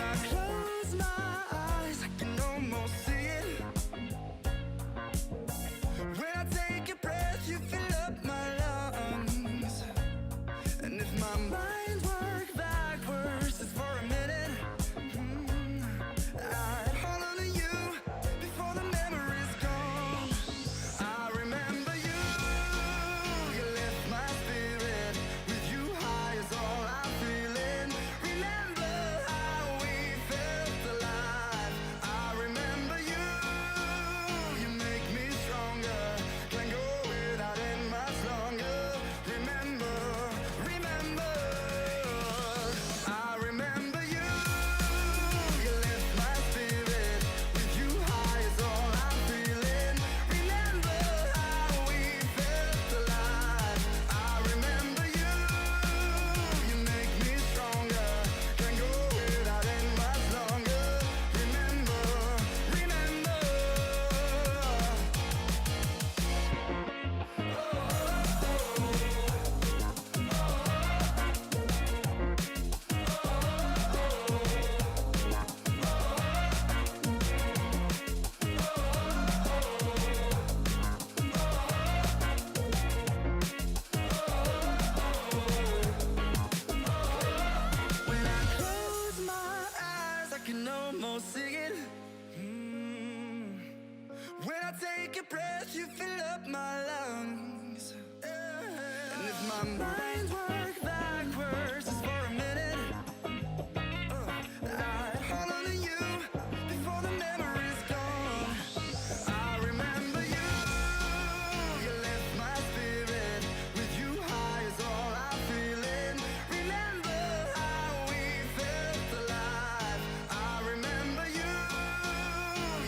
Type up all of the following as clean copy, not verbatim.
I close my eyes, I can almost see it. When I take a breath, you fill up my lungs. And if my mind worked backwards just for a minute, I'd hold on to you before the memory's gone. I remember you, you lift my spirit. With you high is all I'm feeling. Remember how we felt alive. I remember you, you make me stronger. Can't go without it much longer. Remember, remember, I remember you, you lift my spirit. With you high is all I'm feeling. Remember how we felt alive. I remember you, you make me stronger. Can't go without it much longer. Remember, remember. When I close my eyes, I can almost see it. When I take a breath, you fill up my lungs. And if my mind worked backwards just for a minute, I'd hold on to you before the memory's gone. I remember you, you lift my spirit. With you high is all I'm feeling. Remember how we felt alive. I remember you,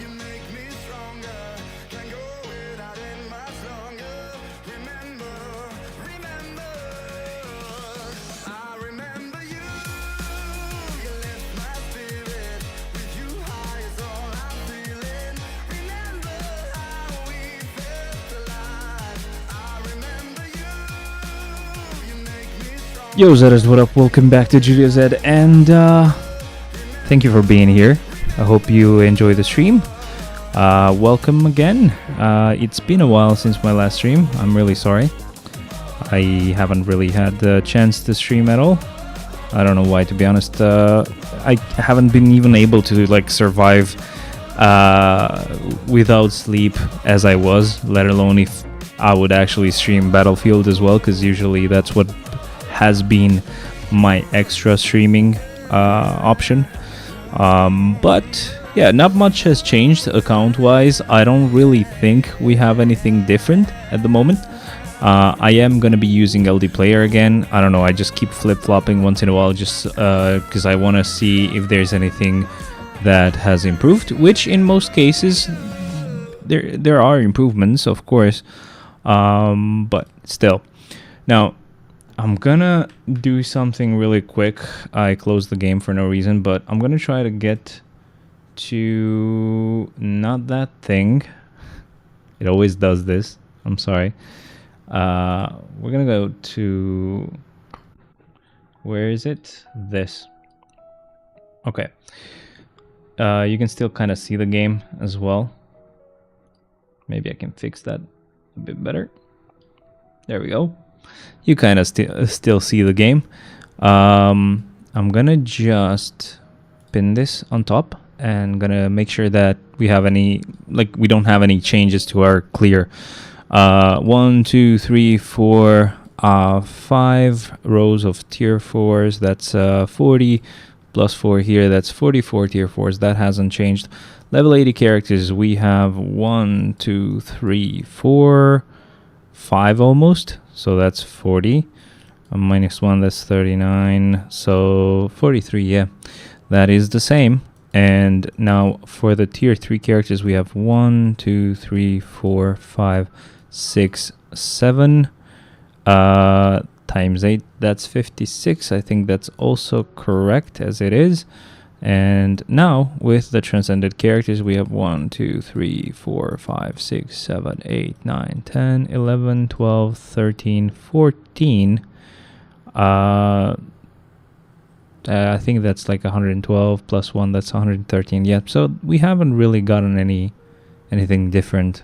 you make me stronger. Can't go without it much longer. Remember, remember, I remember you, you lift my spirit. With you high is all I'm feeling. Remember how we felt alive. I remember you, you make me strong. Yo, Zetas, what up? Welcome back to Julia Z, and thank you for being here. I hope you enjoy the stream. Welcome again. It's been a while since my last stream. I'm really sorry. I haven't really had the chance to stream at all. I don't know why, to be honest. I haven't been even able to like survive without sleep as I was, let alone if I would actually stream Battlefield as well, because usually that's what has been my extra streaming option. But yeah, not much has changed account wise. I don't really think we have anything different at the moment. I am gonna be using LD Player again. I don't know, I just keep flip-flopping once in a while just because I want to see if there's anything that has improved, which in most cases there are improvements, of course, but still. Now I'm gonna do something really quick. I closed the game for no reason, but I'm gonna try to get to not that thing. It always does this. I'm sorry. We're gonna go to, where is it? This. Okay. You can still kind of see the game as well. Maybe I can fix that a bit better. There we go. You kind of still see the game. I'm gonna just pin this on top and gonna make sure that we have any, like, we don't have any changes to our clear. 1, 2, 3, 4, 5 rows of tier 4s. That's 40 plus 4 here. That's 44 tier 4s. That hasn't changed. Level 80 characters. We have 1, 2, 3, 4, 5 almost. So that's 40. Minus 1, that's 39. So 43, yeah. That is the same. And now for the tier 3 characters, we have 1, 2, 3, 4, 5, 6, 7. Times 8, that's 56. I think that's also correct as it is. And now with the transcended characters, we have 1, 2, 3, 4, 5, 6, 7, 8, 9, 10, 11, 12, 13, 14. I think that's like 112 plus 1, that's 113. Yeah, so we haven't really gotten anything different.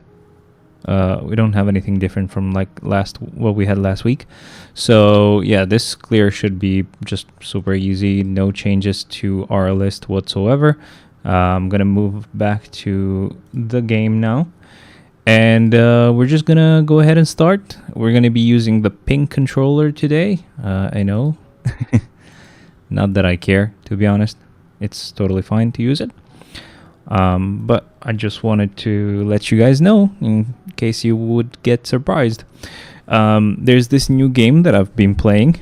We don't have anything different from like what we had last week. So yeah, this clear should be just super easy. No changes to our list whatsoever. I'm gonna move back to the game now, and we're just gonna go ahead and start. We're gonna be using the pink controller today. I know, not that I care, to be honest. It's totally fine to use it. But I just wanted to let you guys know in case you would get surprised. There's this new game that I've been playing.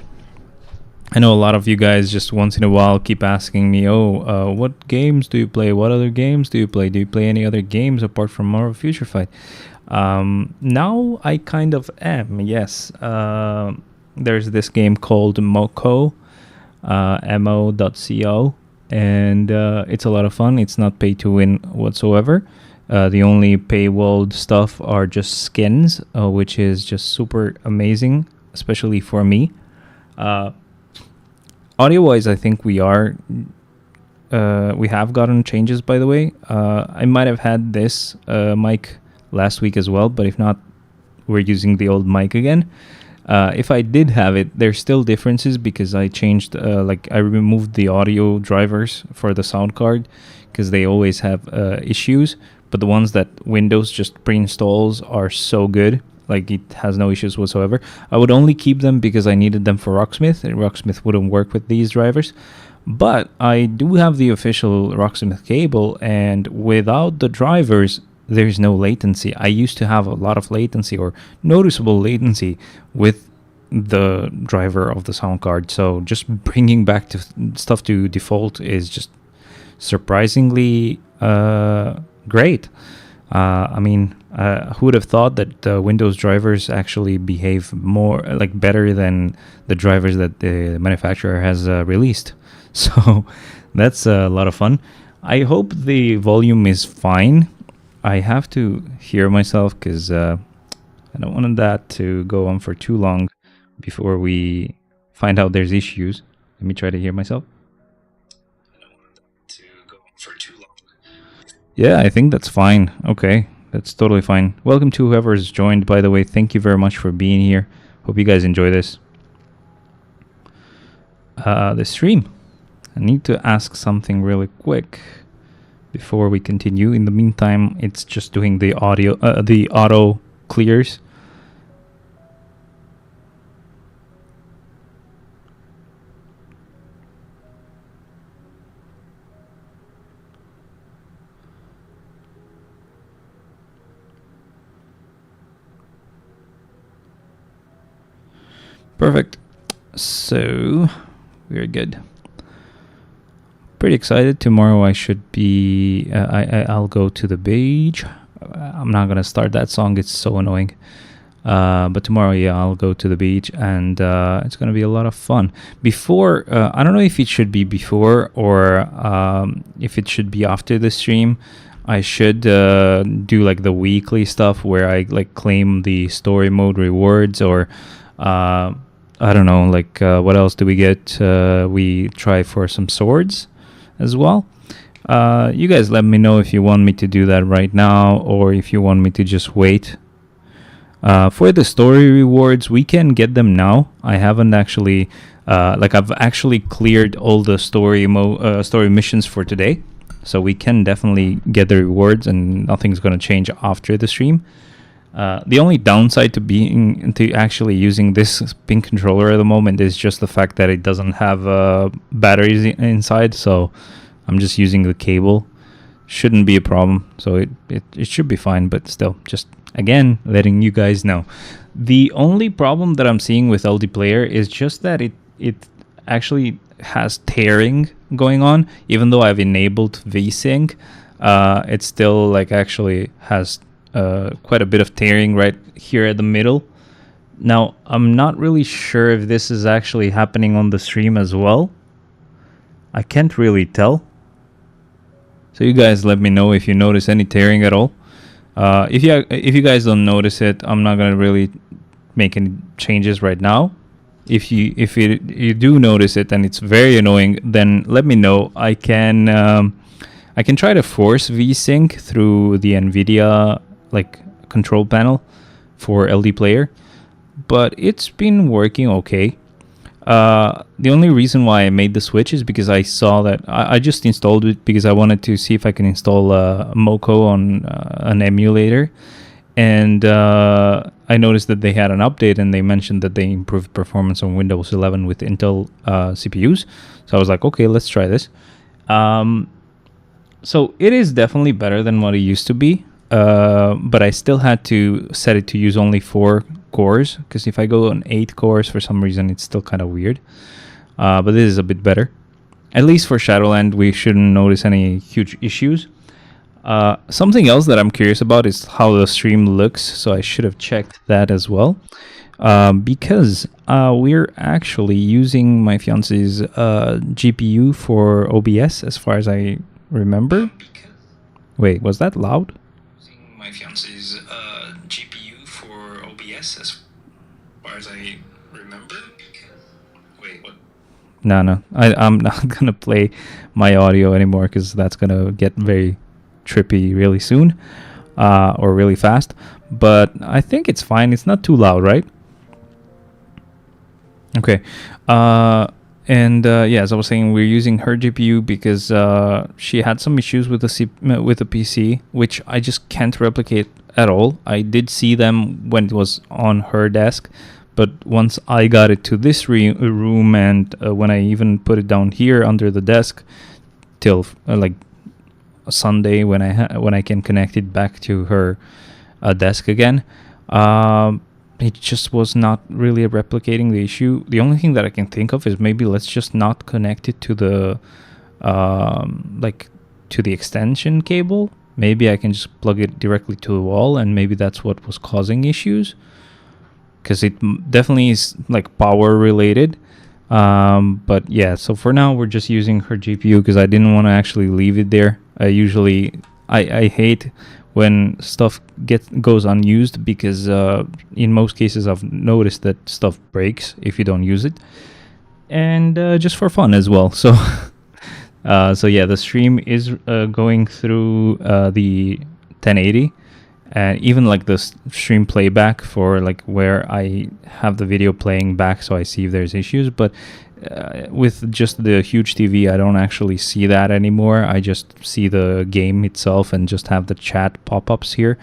I know a lot of you guys just once in a while keep asking me, what games do you play? What other games do you play? Do you play any other games apart from Marvel Future Fight? Now I kind of am, yes. There's this game called Moco, mo.co, and it's a lot of fun. It's not pay to win whatsoever. The only paywalled stuff are just skins, which is just super amazing, especially for me. Audio-wise, I think we have gotten changes, by the way. I might have had this mic last week as well, but if not, we're using the old mic again. If I did have it, there's still differences because I changed, I removed the audio drivers for the sound card because they always have issues. But the ones that Windows just pre-installs are so good. Like, it has no issues whatsoever. I would only keep them because I needed them for Rocksmith, and Rocksmith wouldn't work with these drivers. But I do have the official Rocksmith cable, and without the drivers, there's no latency. I used to have a lot of latency, or noticeable latency, with the driver of the sound card. So just bringing back stuff to default is just surprisingly great. Who would have thought that Windows drivers actually behave more better than the drivers that the manufacturer has released? So that's a lot of fun. I hope the volume is fine. I have to hear myself because I don't want that to go on for too long before we find out there's issues. Let me try to hear myself. I don't want that to go on for too long. Yeah, I think that's fine. Okay, that's totally fine. Welcome to whoever's joined, by the way. Thank you very much for being here. Hope you guys enjoy this. The stream. I need to ask something really quick before we continue. In the meantime, it's just doing the audio, the auto clears. Perfect. So we're good. Pretty excited. Tomorrow I should be. I'll go to the beach. I'm not gonna start that song. It's so annoying. But tomorrow, yeah, I'll go to the beach, and it's gonna be a lot of fun. Before, I don't know if it should be before or if it should be after the stream. I should do like the weekly stuff where I claim the story mode rewards, or I don't know, what else do we get? We try for some swords as well. You guys let me know if you want me to do that right now, or if you want me to just wait. For the story rewards, we can get them now. I haven't actually, I've actually cleared all the story missions for today. So we can definitely get the rewards, and nothing's going to change after the stream. The only downside to actually using this pink controller at the moment is just the fact that it doesn't have batteries inside, so I'm just using the cable. Shouldn't be a problem, so it should be fine, but still, just again letting you guys know. The only problem that I'm seeing with LD Player is just that it actually has tearing going on. Even though I've enabled VSync, it still actually has quite a bit of tearing right here at the middle. Now, I'm not really sure if this is actually happening on the stream as well. I can't really tell. So you guys let me know if you notice any tearing at all. If you guys don't notice it, I'm not gonna really make any changes right now. If you do notice it and it's very annoying, then let me know. I can try to force VSync through the NVIDIA like control panel for LD Player, but it's been working okay. The only reason why I made the switch is because I saw that I just installed it because I wanted to see if I can install Moco on an emulator. And I noticed that they had an update and they mentioned that they improved performance on Windows 11 with Intel CPUs. So I was like, okay, let's try this. So it is definitely better than what it used to be. But I still had to set it to use only 4 cores, because if I go on 8 cores for some reason, it's still kind of weird. But this is a bit better. At least for Shadowland, we shouldn't notice any huge issues. Something else that I'm curious about is how the stream looks, so I should have checked that as well. Because we're actually using my fiance's GPU for OBS, as far as I remember. Wait, was that loud? Using my fiance's GPU for OBS, as far as I remember. Wait, what? No, I'm not gonna play my audio anymore because that's gonna get very trippy really soon, or really fast. But I think it's fine. It's not too loud, right? Okay. And yeah, as I was saying, we're using her GPU because she had some issues with the PC, which I just can't replicate at all. I did see them when it was on her desk, but once I got it to this room, and when I even put it down here under the desk, till like Sunday when I can connect it back to her desk again, it just was not really replicating the issue. The only thing that I can think of is maybe let's just not connect it to the to the extension cable. Maybe I can just plug it directly to the wall, and maybe that's what was causing issues, because it definitely is like power related. But yeah, so for now we're just using her GPU because I didn't want to actually leave it there. I hate when stuff goes unused, because in most cases I've noticed that stuff breaks if you don't use it, and just for fun as well. So so yeah, the stream is going through the 1080, and even like the stream playback for like where I have the video playing back, so I see if there's issues. But with just the huge TV, I don't actually see that anymore. I just see the game itself and just have the chat pop-ups here.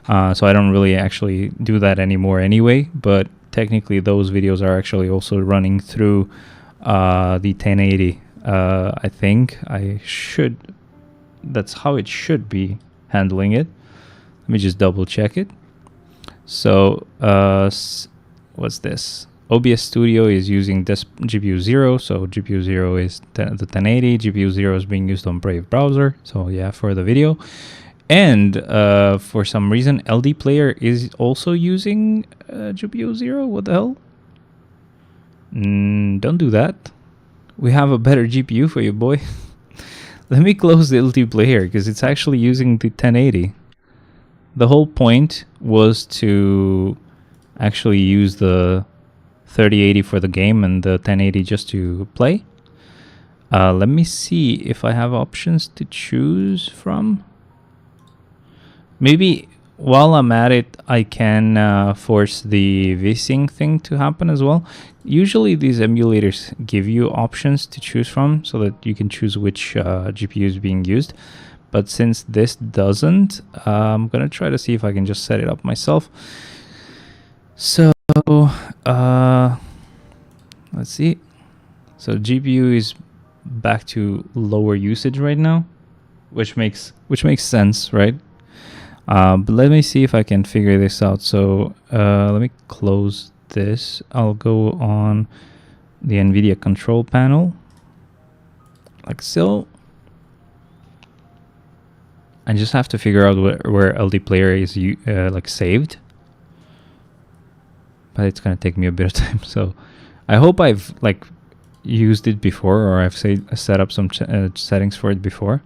So I don't really actually do that anymore anyway. But technically those videos are actually also running through the 1080. I think that's how it should be handling it. Let me just double check it. So what's this? OBS Studio is using this GPU 0, so GPU 0 is the 1080. GPU 0 is being used on Brave browser, so yeah, for the video. And for some reason, LD Player is also using GPU 0. What the hell? Don't do that. We have a better GPU for you, boy. Let me close the LD Player because it's actually using the 1080. The whole point was to actually use the 3080 for the game and the 1080 just to play. Let me see if I have options to choose from. Maybe while I'm at it, I can force the VSync thing to happen as well. Usually these emulators give you options to choose from so that you can choose which GPU is being used. But since this doesn't, I'm gonna try to see if I can just set it up myself. So let's see. So GPU is back to lower usage right now, which makes sense, right? But let me see if I can figure this out. So let me close this. I'll go on the NVIDIA control panel, like so. I just have to figure out where LD Player is like saved. But it's gonna take me a bit of time. So I hope I've like used it before, or I've set up some settings for it before.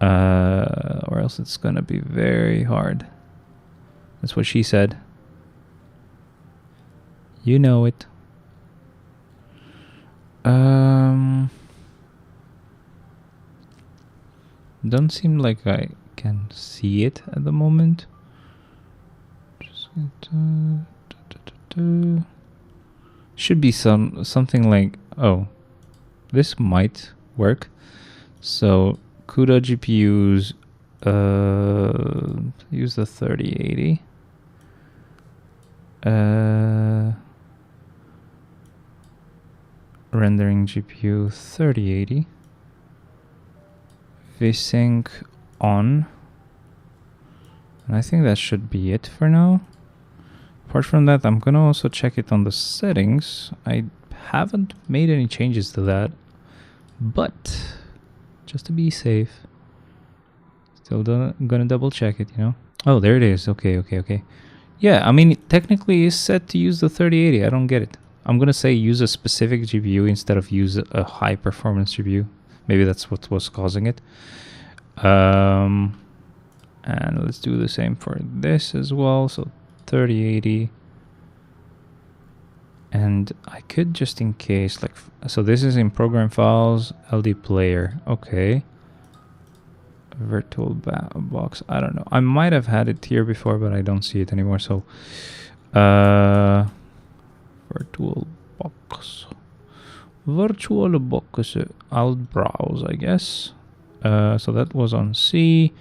Or else it's gonna be very hard. That's what she said. You know it. Don't seem like I can see it at the moment. Just should be something like, oh, this might work. So CUDA GPUs, use the 3080. Rendering GPU 3080. VSync on. And I think that should be it for now. Apart from that, I'm gonna also check it on the settings. I haven't made any changes to that, but just to be safe, still gonna double check it, you know. Oh, there it is. Okay. Yeah, I mean, technically it's set to use the 3080. I don't get it. I'm gonna say use a specific GPU instead of use a high performance GPU. Maybe that's what was causing it. And let's do the same for this as well. So 3080. And I could, just in case, like, so this is in program files, LD player. Okay. Virtual box. I don't know. I might have had it here before, but I don't see it anymore. So, virtual box. Virtual box. I'll browse, I guess. So that was on C.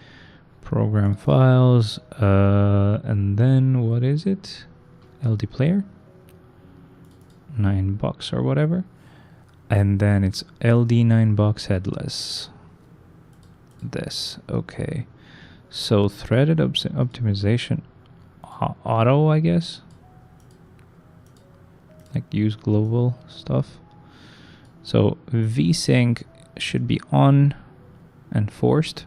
Program files. And then what is it? LD player. 9box or whatever. And then it's LD9box headless. This. Okay. So threaded optimization. Auto, I guess. Like use global stuff. So VSync should be on and forced.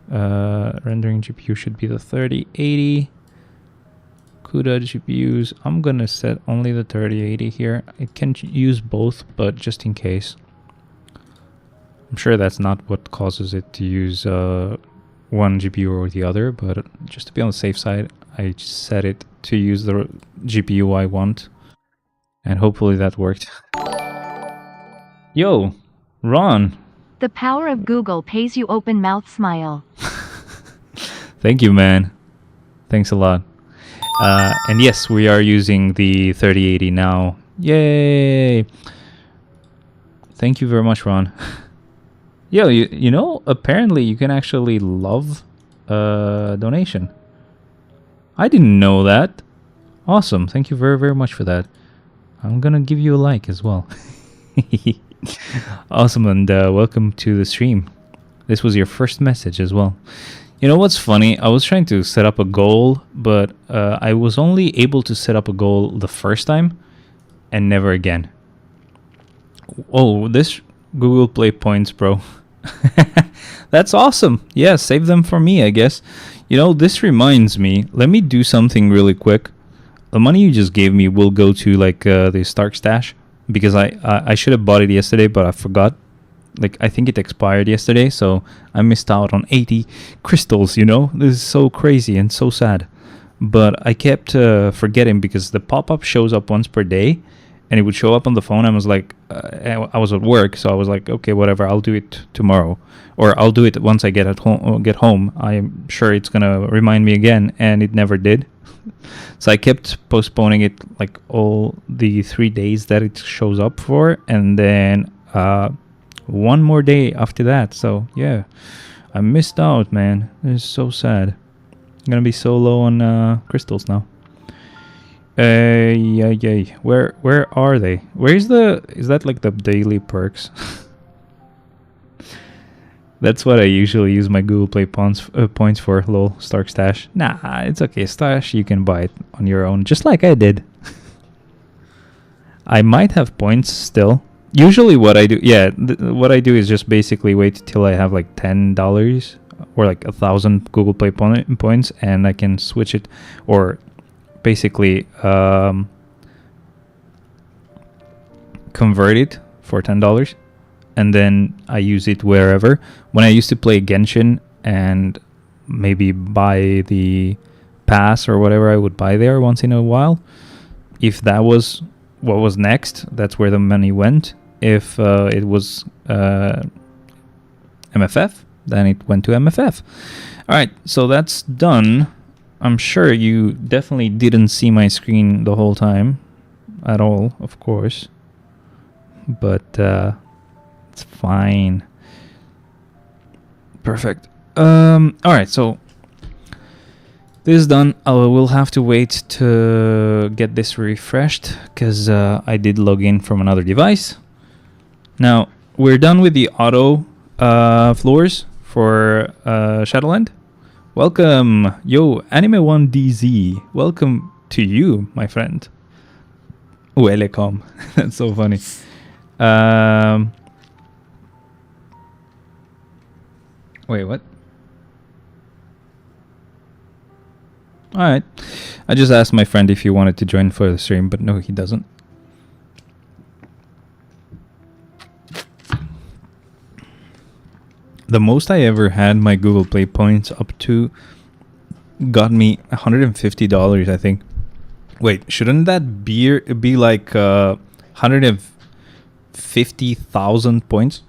Rendering GPU should be the 3080. CUDA GPUs, I'm gonna set only the 3080 here. It can use both, but just in case. I'm sure that's not what causes it to use one GPU or the other, but just to be on the safe side, I set it to use the GPU I want. And hopefully that worked. Yo, Ron. The power of Google pays you open mouth smile. Thank you, man. Thanks a lot. And yes, we are using the 3080 now. Yay! Thank you very much, Ron. Yo, you know, apparently you can actually love donation. I didn't know that. Awesome. Thank you very, very much for that. I'm gonna give you a like as well. Awesome, and welcome to the stream. This was your first message as well. You know what's funny? I was trying to set up a goal, but I was only able to set up a goal the first time and never again. Oh, this Google Play points, bro. That's awesome. Yeah, save them for me, I guess. You know, this reminds me. Let me do something really quick. The money you just gave me will go to like the Stark stash, because I should have bought it yesterday, but I forgot. Like, I think it expired yesterday, so I missed out on 80 crystals, you know? This is so crazy and so sad. But I kept forgetting, because the pop-up shows up once per day, and it would show up on the phone. I was like, I was at work, so I was like, okay, whatever, I'll do it tomorrow. Or I'll do it once I get home. I'm sure it's going to remind me again, and it never did. So I kept postponing it, like, all the 3 days that it shows up for, and then one more day after that. So yeah, I missed out, man. It's so sad. I'm gonna be so low on crystals now. Yeah. Where are they? Is that like the daily perks? That's what I usually use my Google Play points for. Lol, Stark stash. Nah, it's okay. Stash, you can buy it on your own, just like I did. I might have points still. Usually what I do, what I do is just basically wait till I have like $10 or like 1,000 Google Play points, and I can switch it, or basically convert it for $10, and then I use it wherever. When I used to play Genshin and maybe buy the pass or whatever, I would buy there once in a while. If that was what was next, that's where the money went. If it was MFF, then it went to MFF. All right, so that's done. I'm sure you definitely didn't see my screen the whole time at all, of course. But it's fine. Perfect. All right, so this is done. I will have to wait to get this refreshed because I did log in from another device. Now, we're done with the auto floors for Shadowland. Welcome, yo, Anime1DZ. Welcome to you, my friend. Welcome. That's so funny. Wait, what? Alright. I just asked my friend if he wanted to join for the stream, but no, he doesn't. The most I ever had my Google Play points up to got me $150, I think. Wait, shouldn't that be like 150,000 points?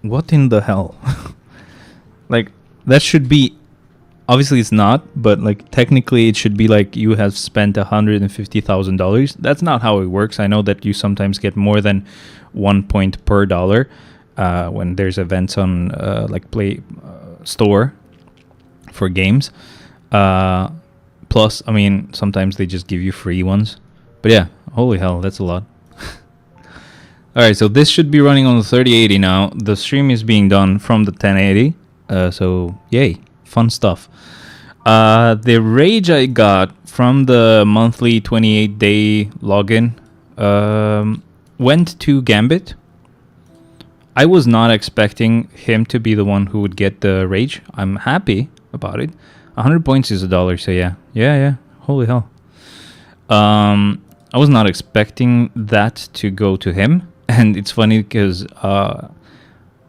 What in the hell? Like, that should be... Obviously it's not, but like technically it should be like you have spent $150,000. That's not how it works. I know that you sometimes get more than 1 point per dollar when there's events on like Play Store for games. Plus, I mean, sometimes they just give you free ones. But yeah, holy hell, that's a lot. Alright, so this should be running on the 3080 now. The stream is being done from the 1080. So, yay. Fun stuff. The rage I got from the monthly 28-day login went to Gambit. I was not expecting him to be the one who would get the rage. I'm happy about it. 100 points is $1, so yeah. Yeah. Holy hell. I was not expecting that to go to him. And it's funny because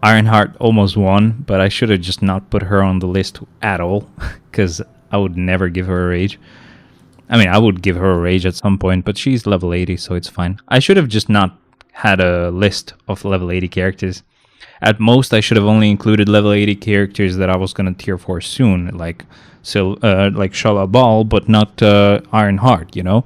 Ironheart almost won, but I should have just not put her on the list at all, because I would never give her a rage. I mean, I would give her a rage at some point, but she's level 80, so it's fine. I should have just not had a list of level 80 characters. At most, I should have only included level 80 characters that I was going to tier 4 soon, like Shala Ball, but not Ironheart, you know?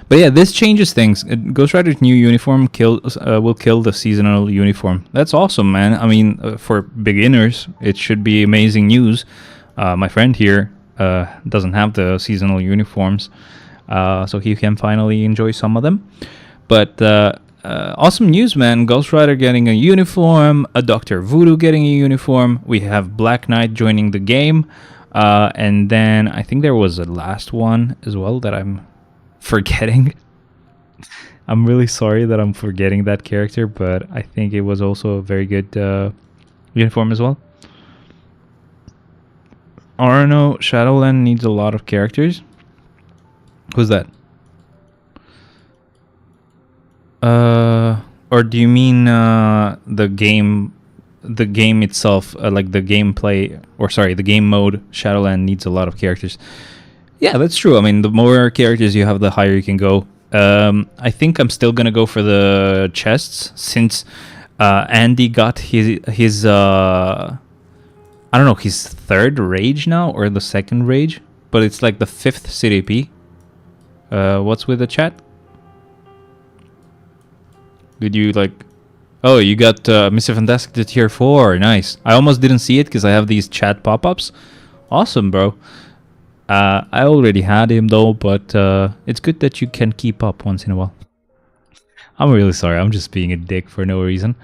But yeah, this changes things. Ghost Rider's new uniform will kill the seasonal uniform. That's awesome, man. I mean, for beginners, it should be amazing news. My friend here doesn't have the seasonal uniforms, so he can finally enjoy some of them. But awesome news, man. Ghost Rider getting a uniform, a Dr. Voodoo getting a uniform. We have Black Knight joining the game. And then I think there was a last one as well that I'm forgetting. I'm really sorry that I'm forgetting that character, but I think it was also a very good uniform as well. Arno, Shadowland needs a lot of characters. Who's that? Or do you mean the game itself, like the gameplay, or sorry, the game mode? Shadowland needs a lot of characters. Yeah, that's true. I mean, the more characters you have, the higher you can go. I think I'm still gonna go for the chests, since Andy got his I don't know, his third rage now, or the second rage, but it's like the 5th CDP. What's with the chat? Did you like... Oh, you got Mr. Fantastic to tier 4. Nice. I almost didn't see it because I have these chat pop-ups. Awesome, bro. I already had him though, but it's good that you can keep up once in a while. I'm really sorry. I'm just being a dick for no reason.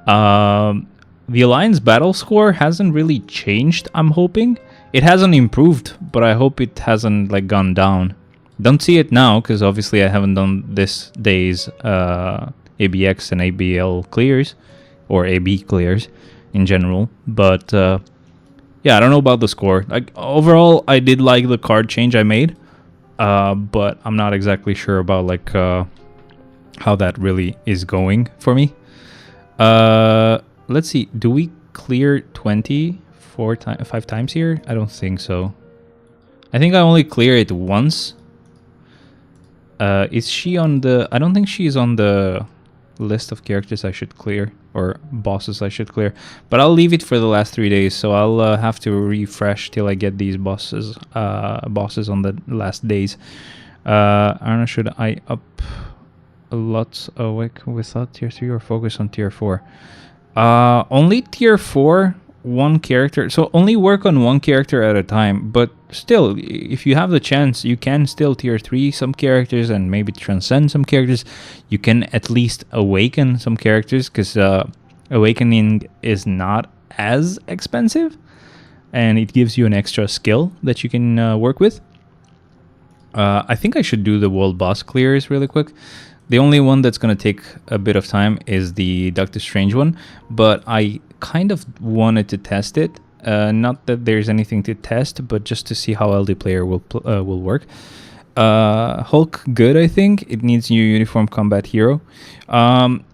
The Alliance battle score hasn't really changed, I'm hoping. It hasn't improved, but I hope it hasn't like gone down. Don't see it now, because obviously I haven't done this day's ABX and ABL clears, or AB clears in general. But yeah, I don't know about the score. Like overall, I did like the card change I made, but I'm not exactly sure about like how that really is going for me. Let's see. Do we clear 20 5 times here? I don't think so. I think I only clear it once. Is she on the... I don't think she is on the list of characters I should clear, or bosses I should clear. But I'll leave it for the last 3 days, so I'll have to refresh till I get these bosses on the last days. I don't know, should I up a lot without tier 3 or focus on tier 4? Only tier 4, one character. So only work on one character at a time. But still, if you have the chance, you can still tier 3 some characters and maybe transcend some characters. You can at least awaken some characters, because awakening is not as expensive. And it gives you an extra skill that you can work with. I think I should do the world boss clears really quick. The only one that's going to take a bit of time is the Doctor Strange one, but I kind of wanted to test it. Not that there's anything to test, but just to see how LD player will work. Hulk, good, I think. It needs new uniform combat hero.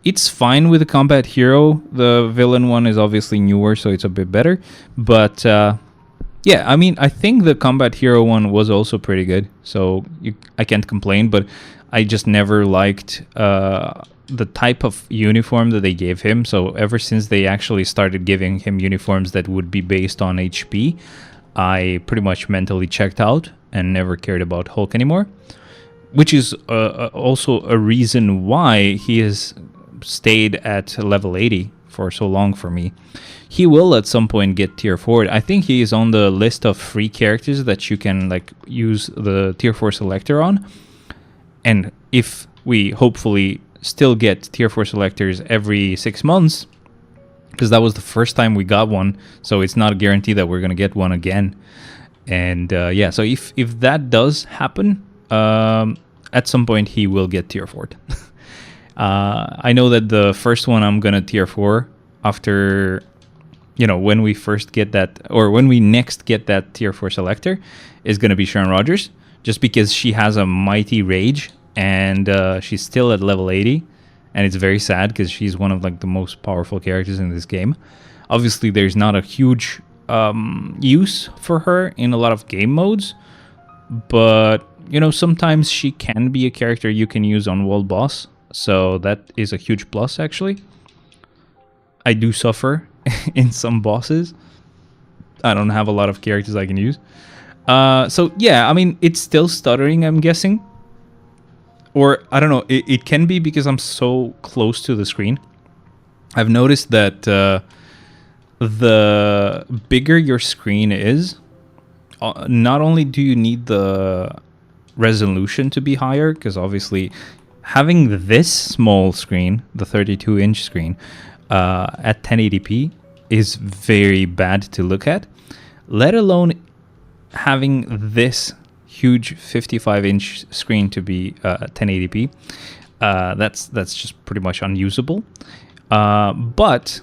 It's fine with the combat hero. The villain one is obviously newer, so it's a bit better. But yeah, I mean, I think the combat hero one was also pretty good, so I can't complain, but I just never liked the type of uniform that they gave him. So ever since they actually started giving him uniforms that would be based on HP, I pretty much mentally checked out and never cared about Hulk anymore, which is also a reason why he has stayed at level 80 for so long for me. He will at some point get tier 4. I think he is on the list of free characters that you can like use the tier 4 selector on. And if we hopefully still get tier 4 selectors every 6 months, because that was the first time we got one, so it's not a guarantee that we're going to get one again. And yeah, so if that does happen, at some point he will get tier 4. I know that the first one I'm going to tier 4 after, you know, when we first get that, or when we next get that tier 4 selector, is going to be Sharon Rogers. Just because she has a mighty rage and she's still at level 80, and it's very sad because she's one of like the most powerful characters in this game. Obviously, there's not a huge use for her in a lot of game modes, but you know, sometimes she can be a character you can use on world boss, so that is a huge plus. Actually, I do suffer in some bosses. I don't have a lot of characters I can use. So yeah, I mean, it's still stuttering, I'm guessing. Or, I don't know, it can be because I'm so close to the screen. I've noticed that the bigger your screen is, not only do you need the resolution to be higher, because obviously having this small screen, the 32-inch screen, at 1080p is very bad to look at, let alone having this huge 55-inch screen to be 1080p. That's just pretty much unusable. But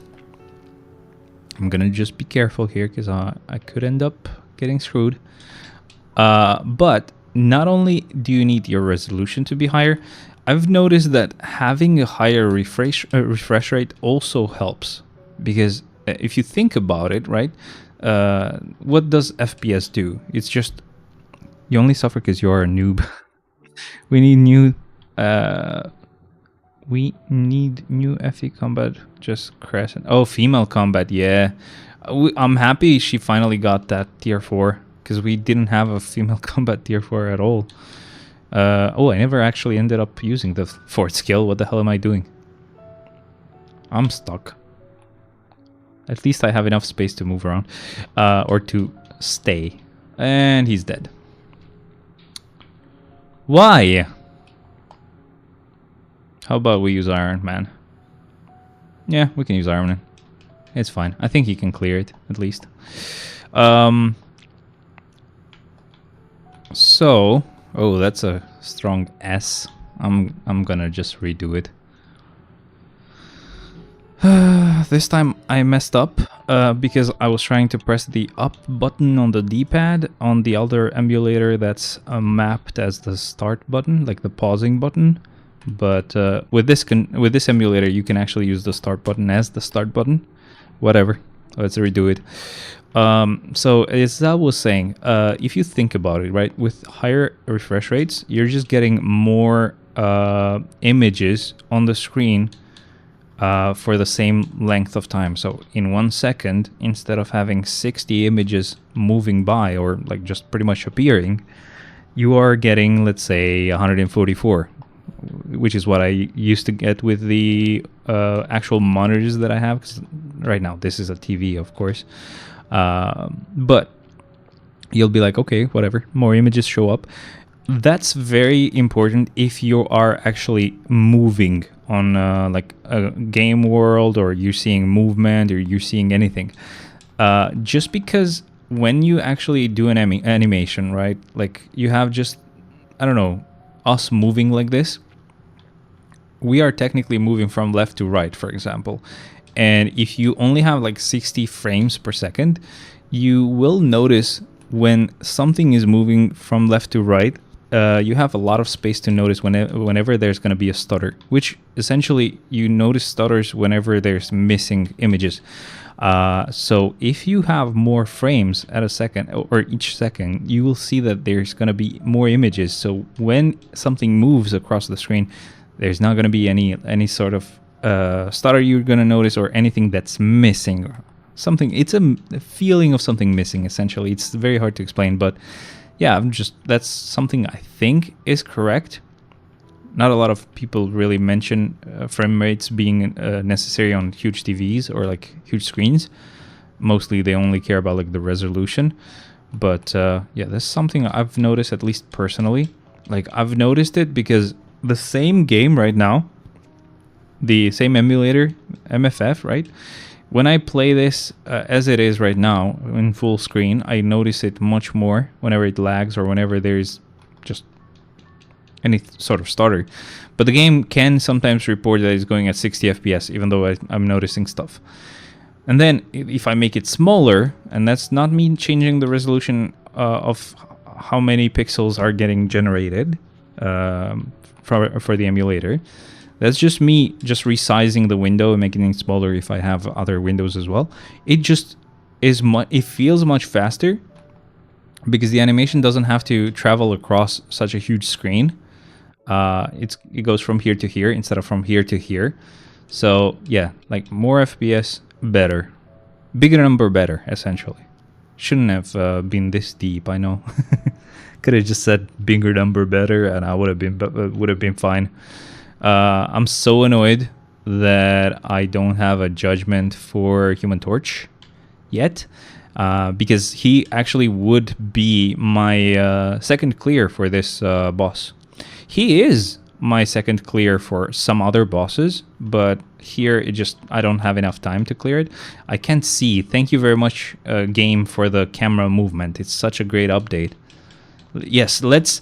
I'm gonna just be careful here because I could end up getting screwed. But not only do you need your resolution to be higher, I've noticed that having a higher refresh rate also helps, because if you think about it, right? What does FPS do? It's just, you only suffer because you're a noob. We need new FE combat. Just crescent. Oh, female combat. Yeah, I'm happy she finally got that tier 4, because we didn't have a female combat tier 4 at all. Oh, I never actually ended up using the 4th skill. What the hell am I doing? I'm stuck. At least I have enough space to move around, or to stay. And he's dead. Why? How about we use Iron Man? Yeah, we can use Iron Man. It's fine. I think he can clear it, at least. So, oh, that's a strong S. I'm gonna just redo it. This time I messed up because I was trying to press the up button on the D-pad on the other emulator that's mapped as the start button, like the pausing button. But with this emulator, you can actually use the start button as the start button. Whatever. Let's redo it. So as I was saying, if you think about it, right, with higher refresh rates, you're just getting more images on the screen for the same length of time. So in 1 second, instead of having 60 images moving by or like just pretty much appearing, you are getting, let's say, 144, which is what I used to get with the actual monitors that I have. 'Cause right now, this is a TV, of course. But you'll be like, okay, whatever, more images show up. That's very important if you are actually moving on like a game world, or you're seeing movement, or you're seeing anything. Just because when you actually do an animation, right, like you have just, I don't know, us moving like this, we are technically moving from left to right, for example. And if you only have like 60 frames per second, you will notice when something is moving from left to right, you have a lot of space to notice whenever there's going to be a stutter, which essentially you notice stutters whenever there's missing images. So if you have more frames at a second, or each second, you will see that there's going to be more images. So when something moves across the screen, there's not going to be any sort of stutter you're going to notice, or anything that's missing. Something, it's a feeling of something missing, essentially. It's very hard to explain, but yeah, that's something I think is correct. Not a lot of people really mention frame rates being necessary on huge TVs or like huge screens. Mostly they only care about like the resolution. But yeah, that's something I've noticed, at least personally. Like I've noticed it because the same game right now, the same emulator, MFF, right? When I play this as it is right now in full screen, I notice it much more whenever it lags or whenever there's just any sort of stutter. But the game can sometimes report that it's going at 60 FPS, even though I'm noticing stuff. And then if I make it smaller, and that's not me changing the resolution of how many pixels are getting generated for the emulator. That's just me just resizing the window and making it smaller if I have other windows as well. It just is it feels much faster because the animation doesn't have to travel across such a huge screen. It goes from here to here instead of from here to here. So yeah, like more FPS, better. Bigger number, better, essentially. Shouldn't have been this deep, I know. Could have just said bigger number, better, and I would have been fine. I'm so annoyed that I don't have a judgment for Human Torch yet, because he actually would be my second clear for this boss. He is my second clear for some other bosses, but here I don't have enough time to clear it. I can't see. Thank you very much, game, for the camera movement. It's such a great update. Yes, let's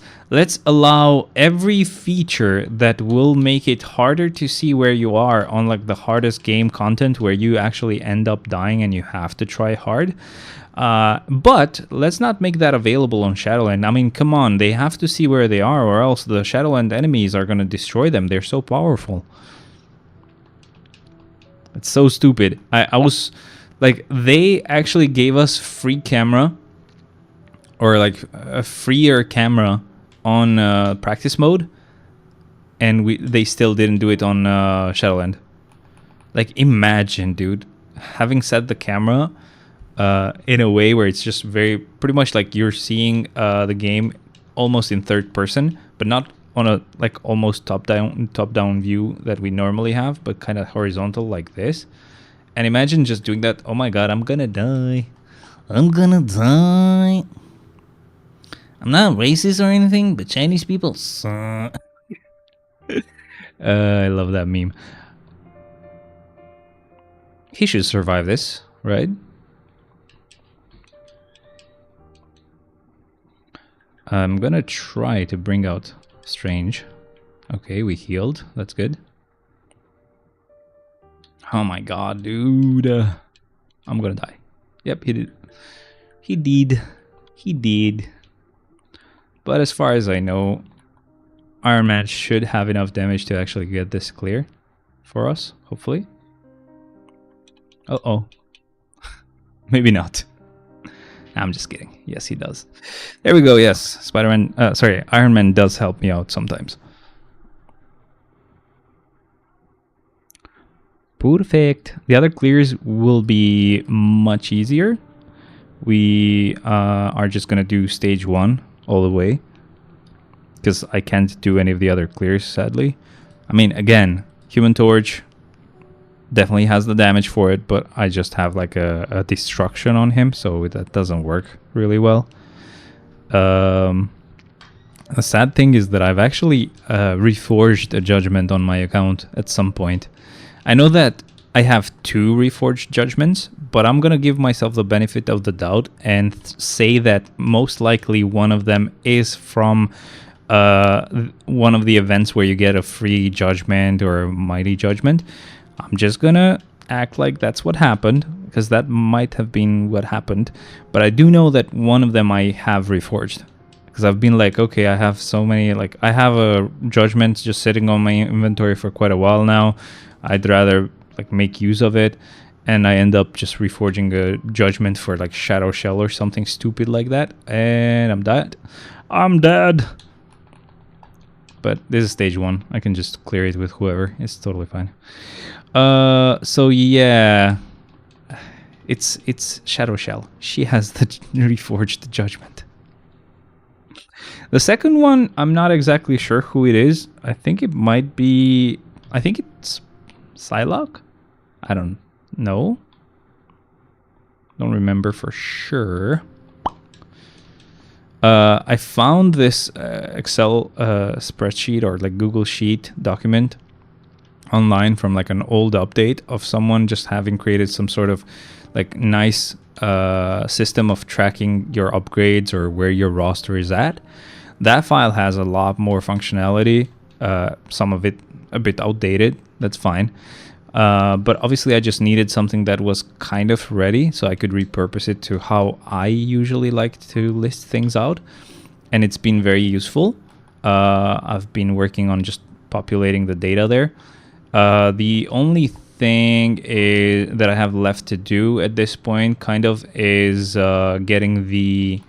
allow every feature that will make it harder to see where you are on like the hardest game content, where you actually end up dying and you have to try hard. But let's not make that available on Shadowland. I mean, come on, they have to see where they are, or else the Shadowland enemies are going to destroy them. They're so powerful. It's so stupid. I was like, they actually gave us free camera, or like a freer camera on practice mode, and they still didn't do it on Shadowland. Like, imagine, dude, having set the camera in a way where it's just pretty much like you're seeing the game almost in third person, but not on a like almost top down view that we normally have, but kind of horizontal like this. And imagine just doing that. Oh my god, I'm gonna die. I'm gonna die. I'm not racist or anything, but Chinese people suck. I love that meme. He should survive this, right? I'm gonna try to bring out Strange. Okay, we healed. That's good. Oh my god, dude. I'm gonna die. Yep, he did. He did. He did. But as far as I know, Iron Man should have enough damage to actually get this clear for us, hopefully. Uh-oh. Maybe not. I'm just kidding. Yes, he does. There we go. Yes, Spider-Man. Sorry, Iron Man does help me out sometimes. Perfect. The other clears will be much easier. We are just gonna do stage 1 all the way, because I can't do any of the other clears, sadly. I mean, again, Human Torch definitely has the damage for it, but I just have like a destruction on him, so that doesn't work really well. The sad thing is that I've actually reforged a judgment on my account at some point. I know that I have 2 reforged judgments, but I'm gonna give myself the benefit of the doubt and say that most likely one of them is from one of the events where you get a free judgment or a mighty judgment. I'm just gonna act like that's what happened, because that might have been what happened. But I do know that one of them I have reforged, because I've been like, okay, I have so many, like I have a judgment just sitting on my inventory for quite a while now. I'd rather like make use of it, and I end up just reforging a judgment for like Shadow Shell or something stupid like that, and I'm dead. I'm dead. But this is stage 1. I can just clear it with whoever. It's totally fine. So yeah, it's Shadow Shell. She has the reforged judgment. The second one, I'm not exactly sure who it is. I think it might be. I think it's Psylocke. I don't know. Don't remember for sure. I found this Excel spreadsheet or like Google Sheet document online from like an old update of someone just having created some sort of like nice system of tracking your upgrades or where your roster is at. That file has a lot more functionality, some of it a bit outdated, that's fine. But obviously I just needed something that was kind of ready so I could repurpose it to how I usually like to list things out. And it's been very useful. I've been working on just populating the data there. The only thing that I have left to do at this point kind of is getting the...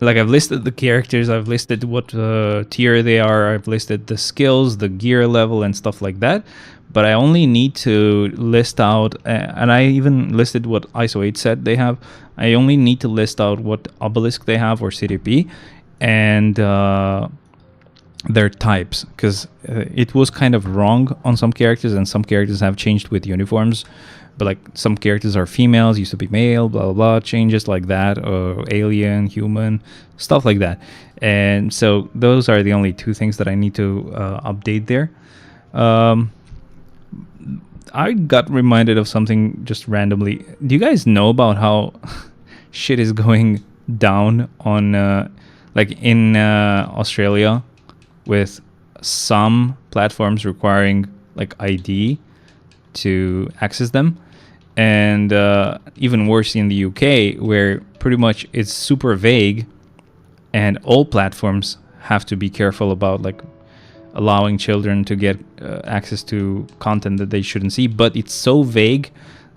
like I've listed the characters, I've listed what tier they are, I've listed the skills, the gear level and stuff like that. But I only need to list out, and I even listed what ISO 8 said they have. I only need to list out what obelisk they have or CDP and their types, because it was kind of wrong on some characters, and some characters have changed with uniforms. But like some characters are females, used to be male, blah, blah, blah, changes like that, alien, human, stuff like that. And so those are the only 2 things that I need to update there. I got reminded of something just randomly. Do you guys know about how shit is going down on, like in Australia with some platforms requiring like ID to access them? And even worse in the UK, where pretty much it's super vague and all platforms have to be careful about like allowing children to get access to content that they shouldn't see. But it's so vague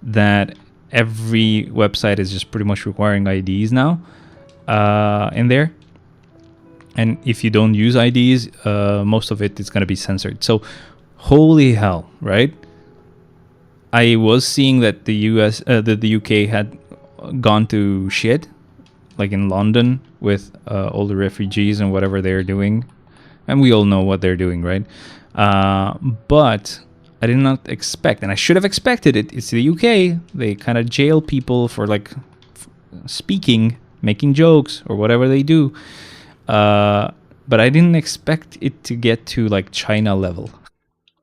that every website is just pretty much requiring IDs now in there. And if you don't use IDs, most of it is going to be censored. So holy hell, right? I was seeing that the UK had gone to shit, like in London with all the refugees and whatever they're doing, and we all know what they're doing, right? But I did not expect, and I should have expected it. It's the UK. They kind of jail people for like speaking, making jokes, or whatever they do. But I didn't expect it to get to like China level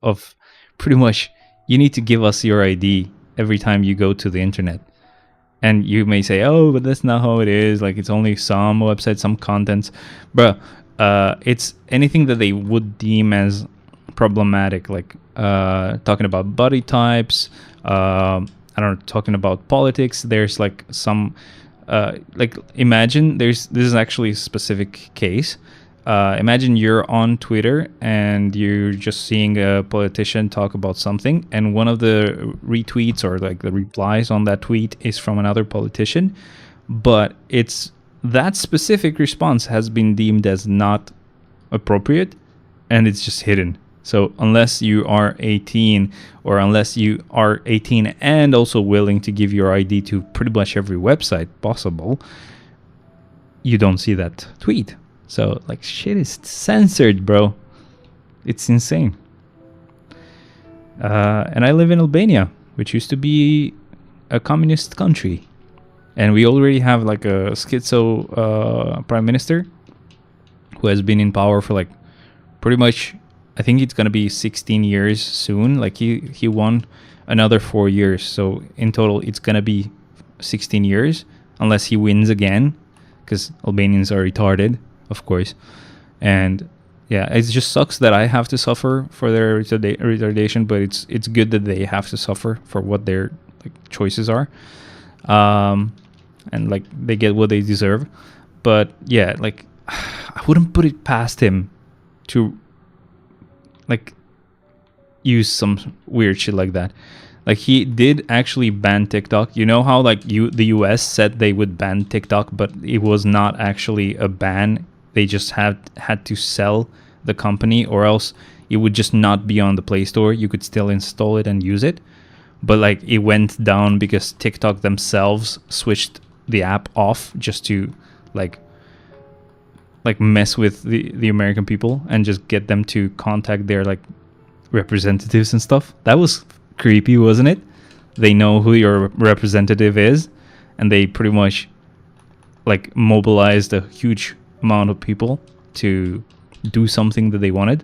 of pretty much. You need to give us your ID every time you go to the internet. And you may say, oh, but that's not how it is. Like, it's only some websites, some contents. Bruh, it's anything that they would deem as problematic. Like, talking about body types. I don't know, talking about politics. There's, like, some... like, imagine this is actually a specific case. imagine you're on Twitter and you're just seeing a politician talk about something, and one of the retweets or like the replies on that tweet is from another politician, but it's that specific response has been deemed as not appropriate, and it's just hidden. So unless you are 18, or unless you are 18 and also willing to give your ID to pretty much every website possible, you don't see that tweet. So like shit is censored, bro. It's insane. And I live in Albania, which used to be a communist country, and we already have like a schizo prime minister who has been in power for like pretty much, I think it's gonna be 16 years soon. Like he won another 4 years, so in total it's gonna be 16 years unless he wins again, because Albanians are retarded, of course. And yeah, it just sucks that I have to suffer for their retardation, but it's good that they have to suffer for what their like choices are, and like they get what they deserve. But yeah, like I wouldn't put it past him to like use some weird shit like that. Like he did actually ban TikTok. You know how like the US said they would ban TikTok, but it was not actually a ban. They just had to sell the company, or else it would just not be on the Play Store. You could still install it and use it, but like it went down because TikTok themselves switched the app off just to like mess with the American people and just get them to contact their like representatives and stuff. That was creepy, wasn't it? They know who your representative is, and they pretty much like mobilized a huge amount of people to do something that they wanted.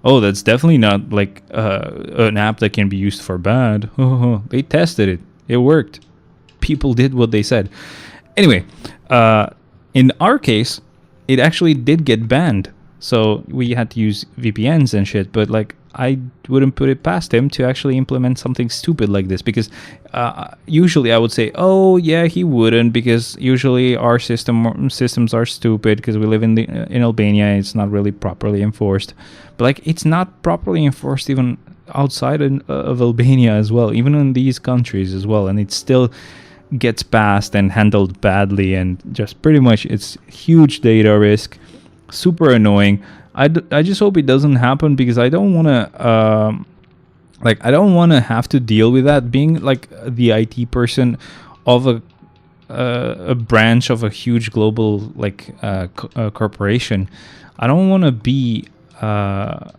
Oh, that's definitely not like an app that can be used for bad. They tested it. It worked. People did what they said. Anyway, in our case, it actually did get banned. So we had to use VPNs and shit, but like I wouldn't put it past him to actually implement something stupid like this, because usually I would say, oh yeah, he wouldn't, because usually our systems are stupid because we live in Albania. It's not really properly enforced, but like it's not properly enforced even outside of Albania as well, even in these countries as well, and it still gets passed and handled badly, and just pretty much it's huge data risk, super annoying. I just hope it doesn't happen, because I don't want to I don't want to have to deal with that, being like the IT person of a branch of a huge global like corporation. I don't want to be I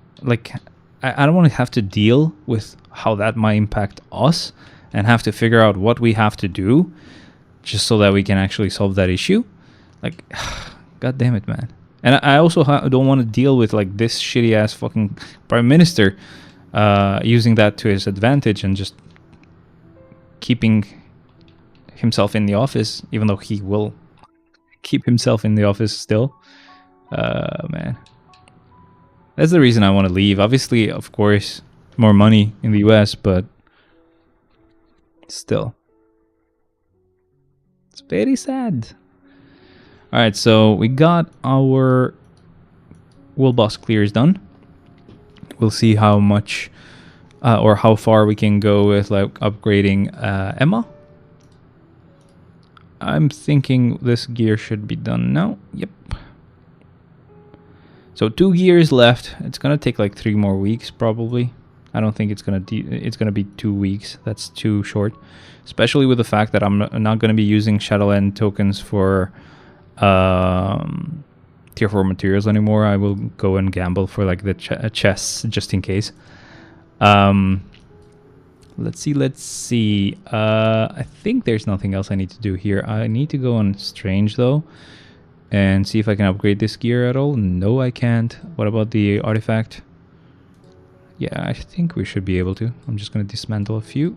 don't want to have to deal with how that might impact us and have to figure out what we have to do just so that we can actually solve that issue. Like, god damn it, man. And I also don't want to deal with like this shitty ass fucking prime minister using that to his advantage and just keeping himself in the office, even though he will keep himself in the office still. Man, that's the reason I want to leave. Obviously, of course, more money in the US, but still, it's very sad. All right, so we got our world boss clears done. We'll see how much or how far we can go with like upgrading Emma. I'm thinking this gear should be done now. Yep. So 2 gears left. It's gonna take like 3 more weeks probably. I don't think it's gonna be 2 weeks. That's too short, especially with the fact that I'm not gonna be using Shadowland tokens for tier 4 materials anymore. I will go and gamble for like the chests just in case. Let's see. I think there's nothing else I need to do here. I need to go on Strange though and see if I can upgrade this gear at all. No, I can't. What about the artifact? Yeah, I think we should be able to. I'm just gonna dismantle a few.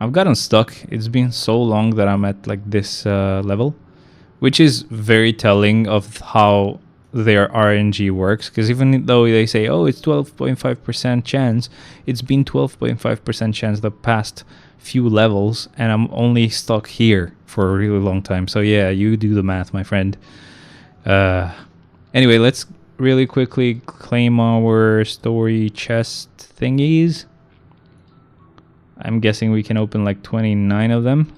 I've gotten stuck. It's been so long that I'm at like this level, which is very telling of how their RNG works, because even though they say, oh, it's 12.5% chance, it's been 12.5% chance the past few levels, and I'm only stuck here for a really long time. So yeah, you do the math, my friend. Anyway, let's really quickly claim our story chest thingies. I'm guessing we can open like 29 of them.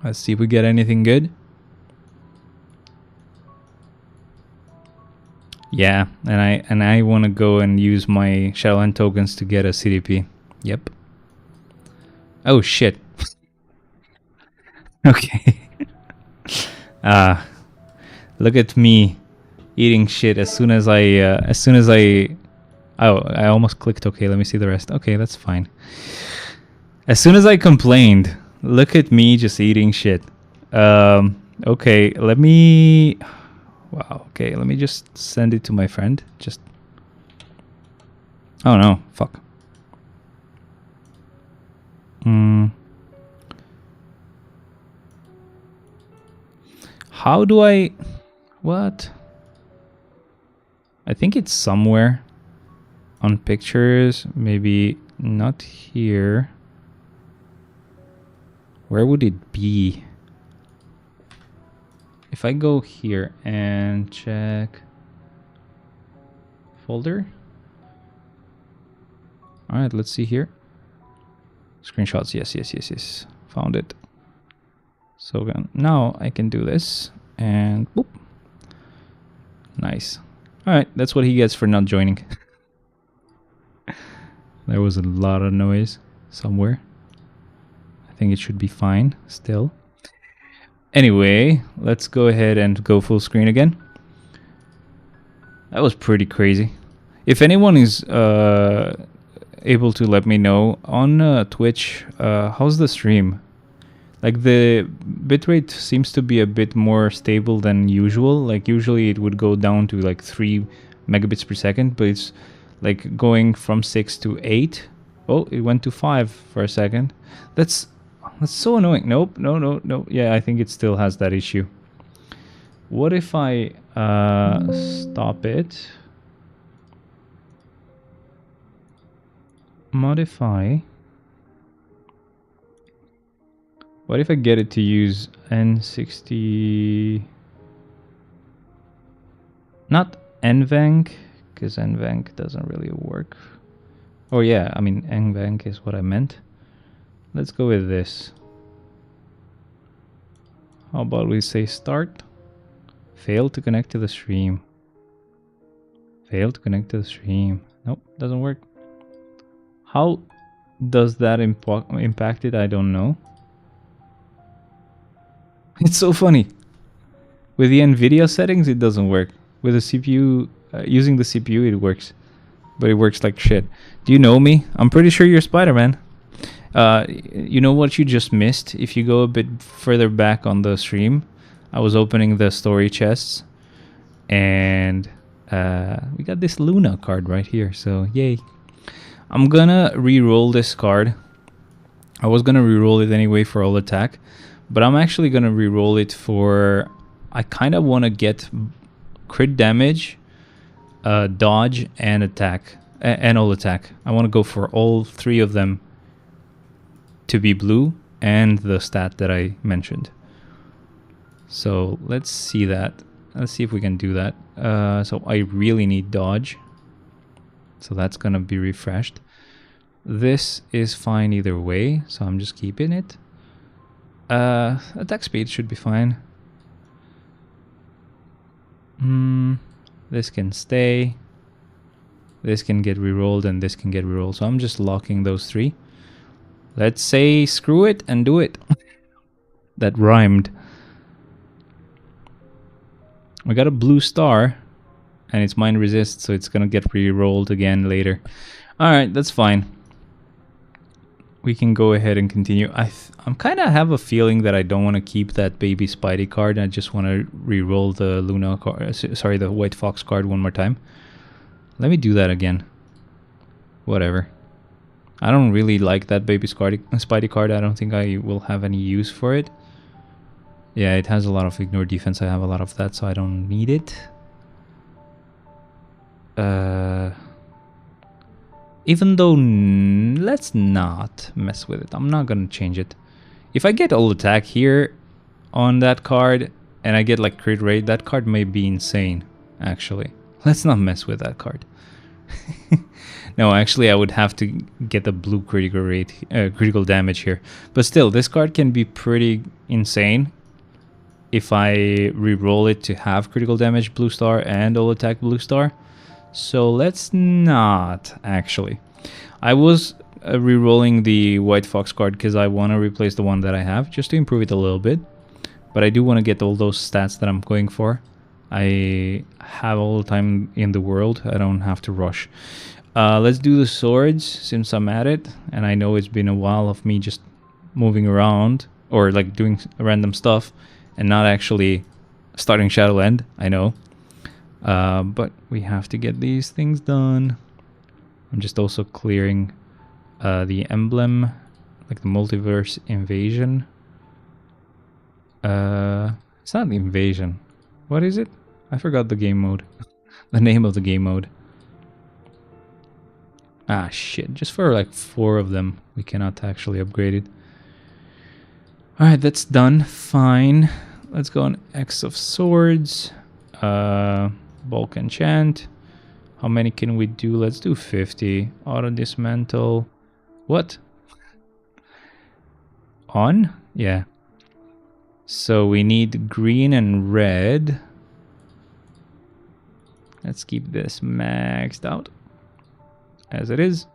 Let's see if we get anything good. Yeah, and I want to go and use my Shadowland tokens to get a CDP. Yep. Oh shit. Okay. Look at me eating shit as soon as I oh, I almost clicked okay. Let me see the rest. Okay, that's fine. As soon as I complained, look at me just eating shit. Okay, let me wow, okay, let me just send it to my friend. Just oh no, fuck. How do I... What? I think it's somewhere on pictures. Maybe not here. Where would it be? If I go here and check folder. Alright, let's see here. Screenshots. Yes. Found it. So now I can do this and boop. Nice. Alright, that's what he gets for not joining. There was a lot of noise somewhere. I think it should be fine still. Anyway, let's go ahead and go full screen again. That was pretty crazy. If anyone is able to let me know on Twitch, how's the stream? Like the bitrate seems to be a bit more stable than usual. Like usually it would go down to like 3 megabits per second, but it's like going from 6 to 8. Oh, it went to 5 for a second. That's so annoying. Nope, no. Yeah, I think it still has that issue. What if I stop it? Modify. What if I get it to use N60? Not NVENC, because NVENC doesn't really work. Oh yeah, I mean NVENC is what I meant. Let's go with this. How about we say start? Fail to connect to the stream. Fail to connect to the stream. Nope, doesn't work. How does that impact it? I don't know. It's so funny. With the NVIDIA settings, it doesn't work. With the CPU, using the CPU, it works. But it works like shit. Do you know me? I'm pretty sure you're Spider-Man. You know what you just missed? If you go a bit further back on the stream, I was opening the story chests. And we got this Luna card right here. So, yay. I'm gonna re-roll this card. I was gonna re-roll it anyway for all attack. But I'm actually going to reroll it for... I kind of want to get crit damage, dodge, and attack. And all attack. I want to go for all 3 of them to be blue and the stat that I mentioned. So let's see that. Let's see if we can do that. So I really need dodge. So that's going to be refreshed. This is fine either way. So I'm just keeping it. Attack speed should be fine. This can stay. This can get rerolled and this can get rerolled. So I'm just locking those 3. Let's say screw it and do it. That rhymed. We got a blue star and it's mine resist, so it's gonna get rerolled again later. Alright, that's fine. We can go ahead and continue. I'm kind of have a feeling that I don't want to keep that baby Spidey card. I just want to re-roll the Luna card. Sorry, the White Fox card one more time. Let me do that again. Whatever. I don't really like that baby Spidey card. I don't think I will have any use for it. Yeah, it has a lot of ignore defense. I have a lot of that, so I don't need it. Even though, let's not mess with it. I'm not gonna change it. If I get all attack here on that card, and I get like crit rate, that card may be insane, actually. Let's not mess with that card. No, actually, I would have to get the blue critical rate, critical damage here. But still, this card can be pretty insane if I re-roll it to have critical damage blue star and all attack blue star. So let's not, actually. I was re-rolling the white fox card because I want to replace the one that I have, just to improve it a little bit. But I do want to get all those stats that I'm going for. I have all the time in the world. I don't have to rush. Let's do the swords since I'm at it. And I know it's been a while of me just moving around or like doing random stuff and not actually starting Shadowland. I know. But we have to get these things done. I'm just also clearing the emblem, like the multiverse invasion. It's not invasion. What is it? I forgot the game mode. The name of the game mode. Ah, shit. Just for like 4 of them, we cannot actually upgrade it. Alright, that's done. Fine. Let's go on X of Swords. Bulk Enchant. How many can we do? Let's do 50. Auto Dismantle. What? On? Yeah. So we need green and red. Let's keep this maxed out as it is.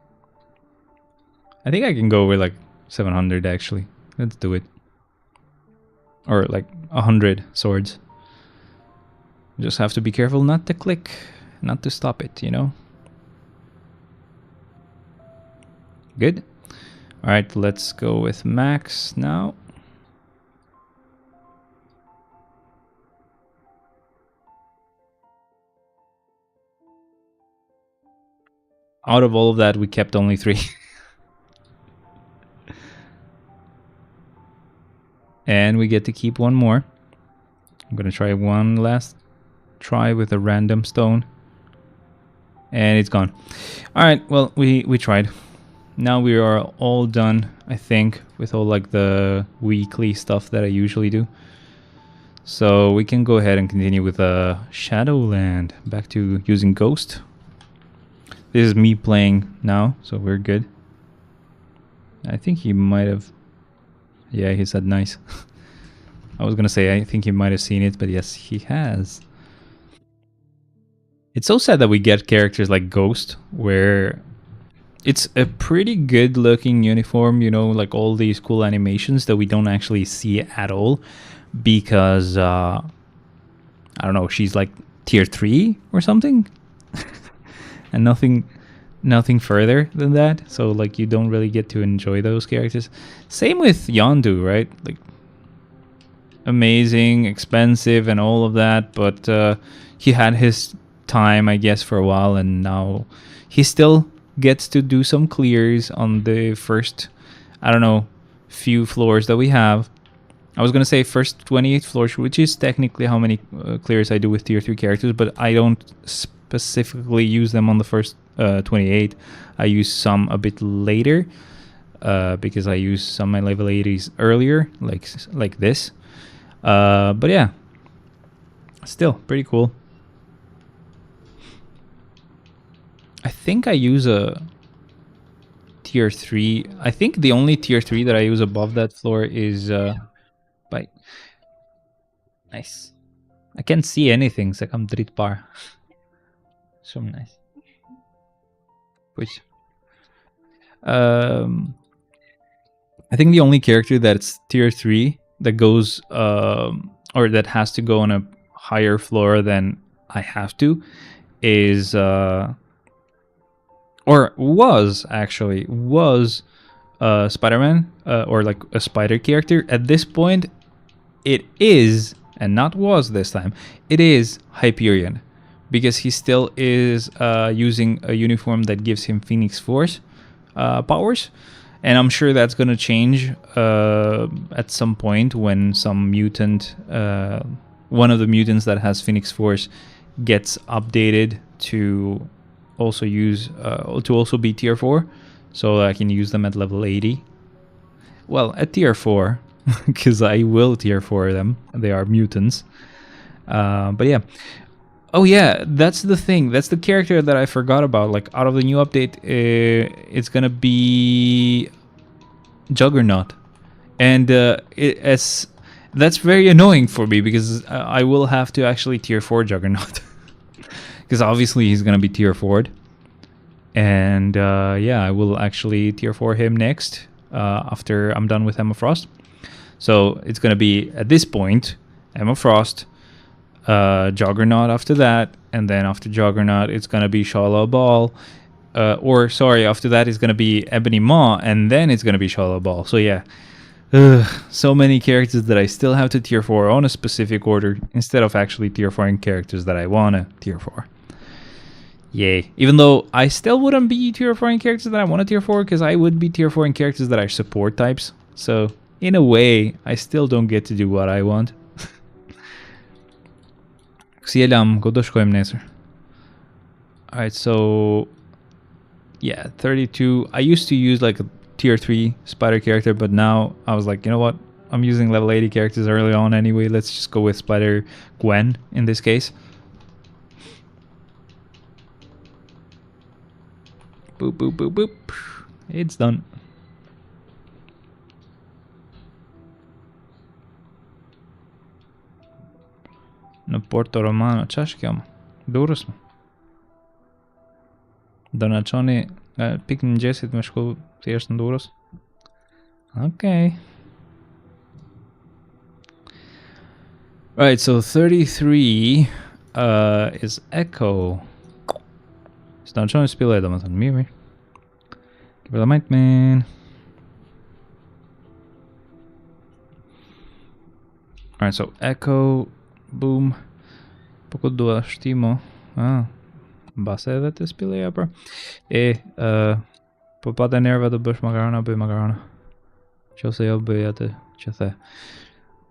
I think I can go with like 700 actually. Let's do it. Or like 100 swords. Just have to be careful not to click, not to stop it, you know? Good. Alright, let's go with max now. Out of all of that, we kept only 3. And we get to keep 1 more. I'm gonna try one last try with a random stone. And it's gone. Alright, well, we tried. Now we are all done, I think, with all like the weekly stuff that I usually do. So we can go ahead and continue with Shadowland. Back to using Ghost. This is me playing now, so we're good. I think he might have... Yeah, he said nice. I was gonna say I think he might have seen it, but yes, he has. It's so sad that we get characters like Ghost, where it's a pretty good looking uniform, you know, like all these cool animations that we don't actually see at all, because I don't know, she's like tier 3 or something. And nothing further than that, so like you don't really get to enjoy those characters. Same with Yondu, right? Like amazing, expensive and all of that, but he had his time, I guess, for a while, and now he still gets to do some clears on the first, I don't know, few floors that we have. I was gonna say first 28 floors, which is technically how many clears I do with tier 3 characters, but I don't specifically use them on the first 28. I use some a bit later because I use some at level 80s earlier, like this. But yeah, still pretty cool. I think I use a tier 3. I think the only tier 3 that I use above that floor is bite. Nice. I can't see anything, så I'm drittbar. So nice. Which I think the only character that's tier 3 that goes or that has to go on a higher floor than I have to is or was Spider-Man or like a spider character. At this point it is, and not was this time, it is Hyperion, because he still is using a uniform that gives him Phoenix Force powers. And I'm sure that's going to change at some point when some mutant, one of the mutants that has Phoenix Force gets updated to also use, to also be tier 4. So I can use them at level 80. Well, at tier 4, because I will tier 4 them. They are mutants. But yeah. Oh yeah, that's the thing. That's the character that I forgot about. Like out of the new update, it's gonna be Juggernaut, and that's very annoying for me because I will have to actually tier 4 Juggernaut because obviously he's gonna be tier 4'd, and yeah, I will actually tier 4 him next after I'm done with Emma Frost. So it's gonna be at this point Emma Frost, Juggernaut after that, and then after Juggernaut it's gonna be Shala Ball, or sorry, after that it's gonna be Ebony Maw, and then it's gonna be Shala Ball. So yeah, so many characters that I still have to tier 4 on a specific order instead of actually tier 4ing characters that I wanna tier 4. Yay. Even though I still wouldn't be tier 4ing characters that I want to tier 4, because I would be tier 4ing characters that are support types. So in a way, I still don't get to do what I want. Alright, so yeah, 32. I used to use like a tier 3 spider character, but now I was like, you know what? I'm using level 80 characters early on anyway. Let's just go with Spider Gwen in this case. Boop, boop, boop, boop. It's done. Në Porto Romano, qa është kjo? Durrës më? Do na çoni nga pikë mëngjesit me shku thjesht në Durrës? Okay. Right, so 33 is Echo. S'do na çoni spillë domethënë, mirë. Give her the mic, man. Alright, so Echo, boom. Poco dua shtimo. Mbase edhe të spilleja pra. Po pa të nerva të bësh makarona, bëj makarona. Qose jo bëj atë që the.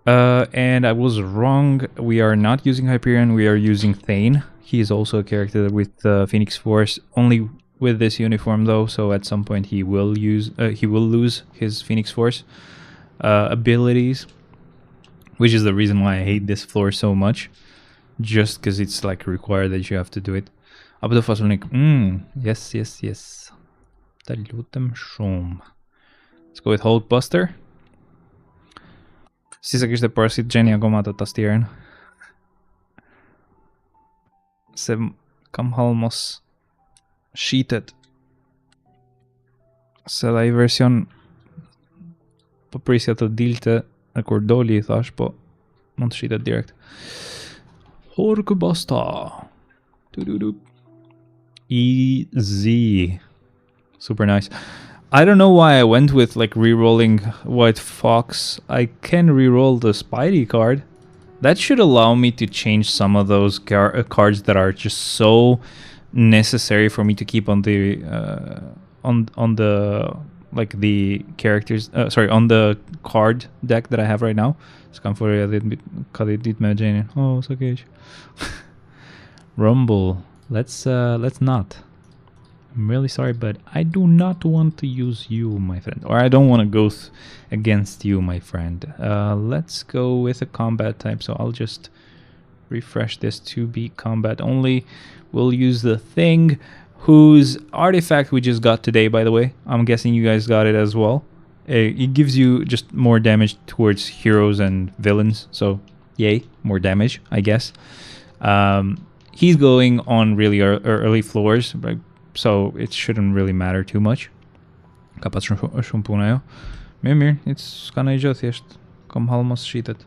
And I was wrong. We are not using Hyperion, we are using Thane. He is also a character with Phoenix Force, only with this uniform though, so at some point he will lose his Phoenix Force abilities, which is the reason why I hate this floor so much, just because it's like required that you have to do it. Up the fasulnik. Yes. Të lutem shumë. Let's go with Hulkbuster. Si se kishte parasit gjeni akoma të tastierën. Se kam hall mos shitet. Se dhe i version po prisja të dilte e kur doli I thash, po mund të shitet direkt. Hulkbuster. Easy. Super nice. I don't know why I went with like re-rolling White Fox. I can re-roll the Spidey card. That should allow me to change some of those cards that are just so necessary for me to keep on the on the like the characters. Sorry, on the card deck that I have right now. Oh, it's okay. Rumble. Let's not. I'm really sorry, but I do not want to use you, my friend. Or I don't want to go against you, my friend. Let's go with a combat type. So I'll just refresh this to be combat only. We'll use the Thing, whose artifact we just got today, by the way. I'm guessing you guys got it as well. It gives you just more damage towards heroes and villains. So, yay, more damage, I guess. He's going on really early floors, so it shouldn't really matter too much. Ka pas shumë puna jo. Mirë, it's ka në I gjë thjesht. Kom hall mos shitet.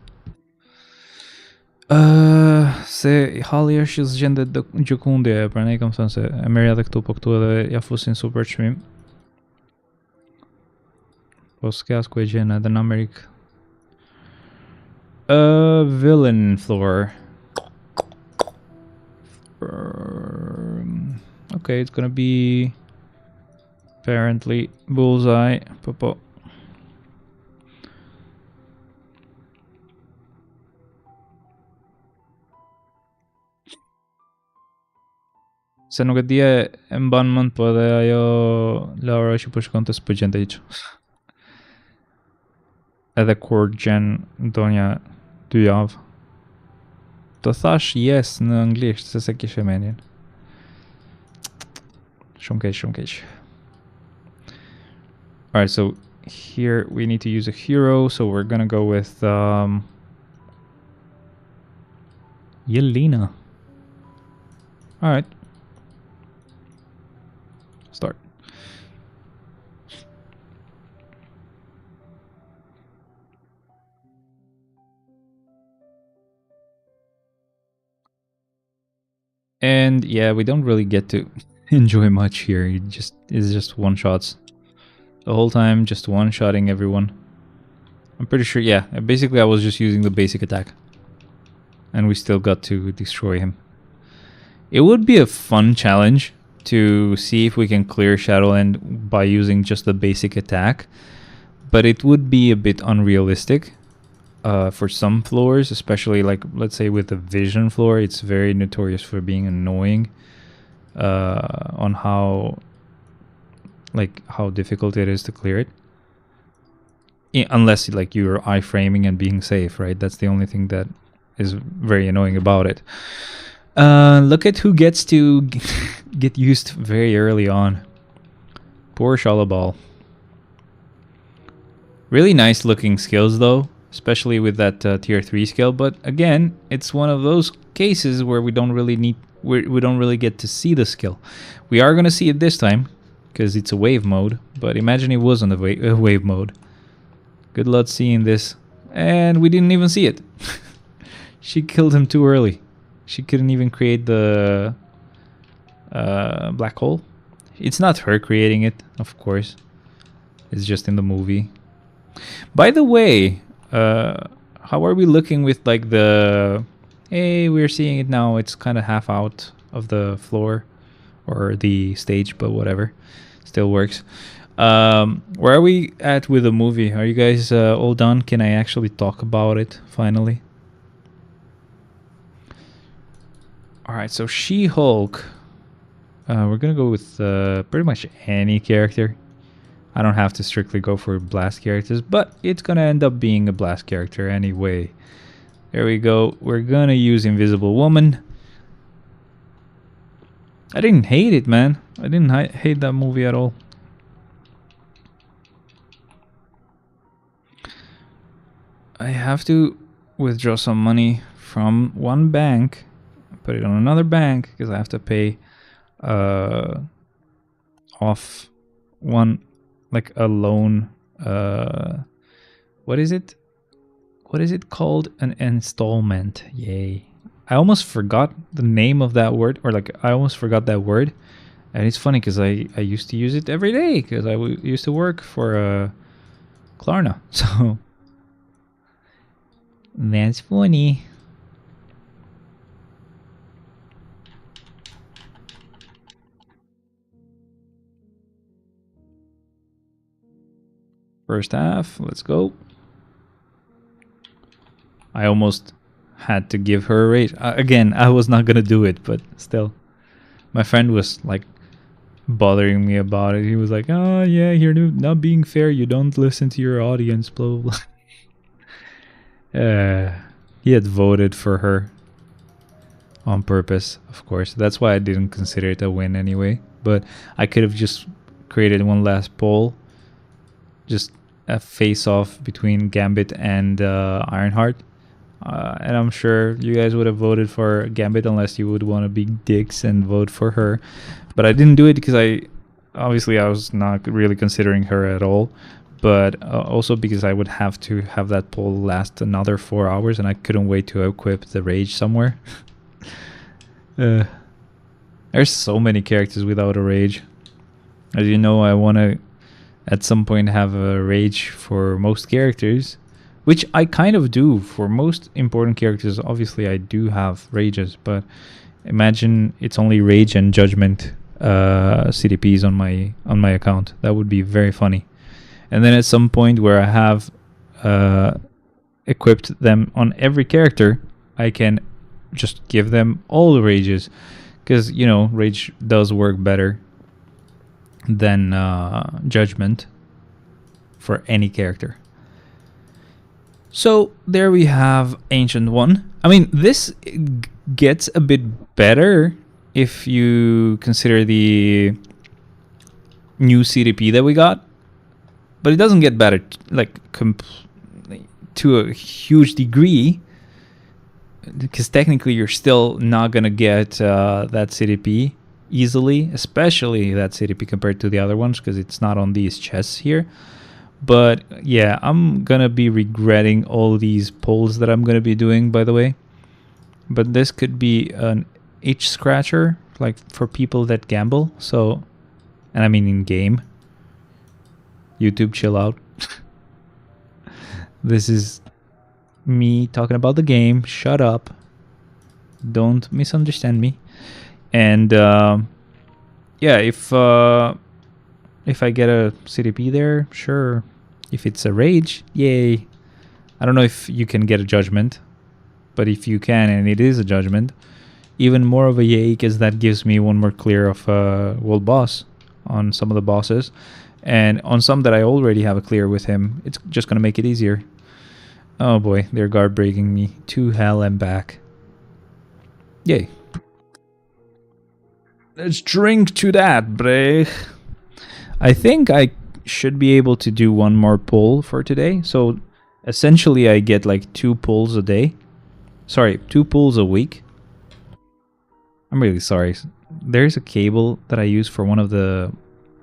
Se halli është që zgjendet gjykundje, pra ne kam thënë se e merja edhe këtu, po këtu edhe ja fusin super çmim. Po s'ke as ku e gjen edhe në Amerikë. Villain floor. Okay, it's gonna be apparently Bullseye. Popo. Se nuk e dje e mban mend, po edhe ajo Laura që po shkonte s'po gjente hiç. edhe kur gjen ndonjë dy javë. Të thash yes në anglisht se se kishe mendjen. Shumë keq, shumë keq. Alright, so here we need to use a hero, so we're gonna go with Yelena. Alright. Start. And yeah, we don't really get to enjoy much here. It's just one shots. The whole time, just one-shotting everyone. I'm pretty sure, yeah. Basically, I was just using the basic attack. And we still got to destroy him. It would be a fun challenge to see if we can clear Shadowland by using just the basic attack. But it would be a bit unrealistic for some floors, especially like, let's say with the vision floor. It's very notorious for being annoying on how difficult it is to clear it, unless like you're iframing and being safe, right? That's the only thing that is very annoying about it. Look at who gets to get used very early on. Poor Shalabal. Really nice looking skills though, especially with that tier 3 skill, but again, it's one of those cases where we don't really get to see the skill. We are gonna see it this time because it's a wave mode, but imagine it was on the wave mode. Good luck seeing this. And we didn't even see it. She killed him too early. She couldn't even create the black hole. It's not her creating it, of course. It's just in the movie. By the way, how are we looking with like the... Hey, we're seeing it now. It's kind of half out of the floor or the stage, but whatever. Still works. Where are we at with the movie? Are you guys all done? Can I actually talk about it finally? Alright, so She-Hulk. We're gonna go with pretty much any character. I don't have to strictly go for blast characters, but it's gonna end up being a blast character anyway. There we go. We're gonna use Invisible Woman. I didn't hate it, man. I didn't hate that movie at all. I have to withdraw some money from one bank, put it on another bank, because I have to pay off one, like a loan. What is it? What is it called? An installment. Yay. I almost forgot the name of that word, or like I almost forgot that word. And it's funny because I used to use it every day because I used to work for Klarna. So that's funny. First half, let's go. I almost had to give her a rage. Again, I was not gonna do it, but still. My friend was like bothering me about it. He was like, oh yeah, you're not being fair. You don't listen to your audience, blah, blah, blah. He had voted for her on purpose, of course. That's why I didn't consider it a win anyway. But I could have just created one last poll. Just a face-off between Gambit and Ironheart. And I'm sure you guys would have voted for Gambit unless you would want to be dicks and vote for her. But I didn't do it because I was not really considering her at all. But also because I would have to have that poll last another 4 hours and I couldn't wait to equip the rage somewhere. There's so many characters without a rage. As you know, I want to at some point have a rage for most characters. Which I kind of do for most important characters. Obviously, I do have rages, but imagine it's only rage and judgment CDPs on my account. That would be very funny. And then at some point where I have equipped them on every character, I can just give them all the rages, because you know rage does work better than judgment for any character. So there we have Ancient One. I mean, this gets a bit better if you consider the new CDP that we got, but it doesn't get better like to a huge degree, because technically you're still not gonna get that CDP easily, especially that CDP compared to the other ones, because it's not on these chests here. But yeah, I'm gonna be regretting all these polls that I'm gonna be doing, by the way. But this could be an itch scratcher, like for people that gamble. So, and I mean in game. YouTube, chill out. This is me talking about the game. Shut up. Don't misunderstand me. And yeah, if I get a CDP there, sure. If it's a rage, yay. I don't know if you can get a judgment, but if you can and it is a judgment, even more of a yay, because that gives me one more clear of world boss on some of the bosses. And on some that I already have a clear with him, it's just going to make it easier. Oh boy, they're guard breaking me to hell and back. Yay. Let's drink to that, breh. I think I should be able to do one more pull for today. So essentially I get like 2 pulls a day. Sorry, 2 pulls a week. I'm really sorry. There's a cable that I use for one of the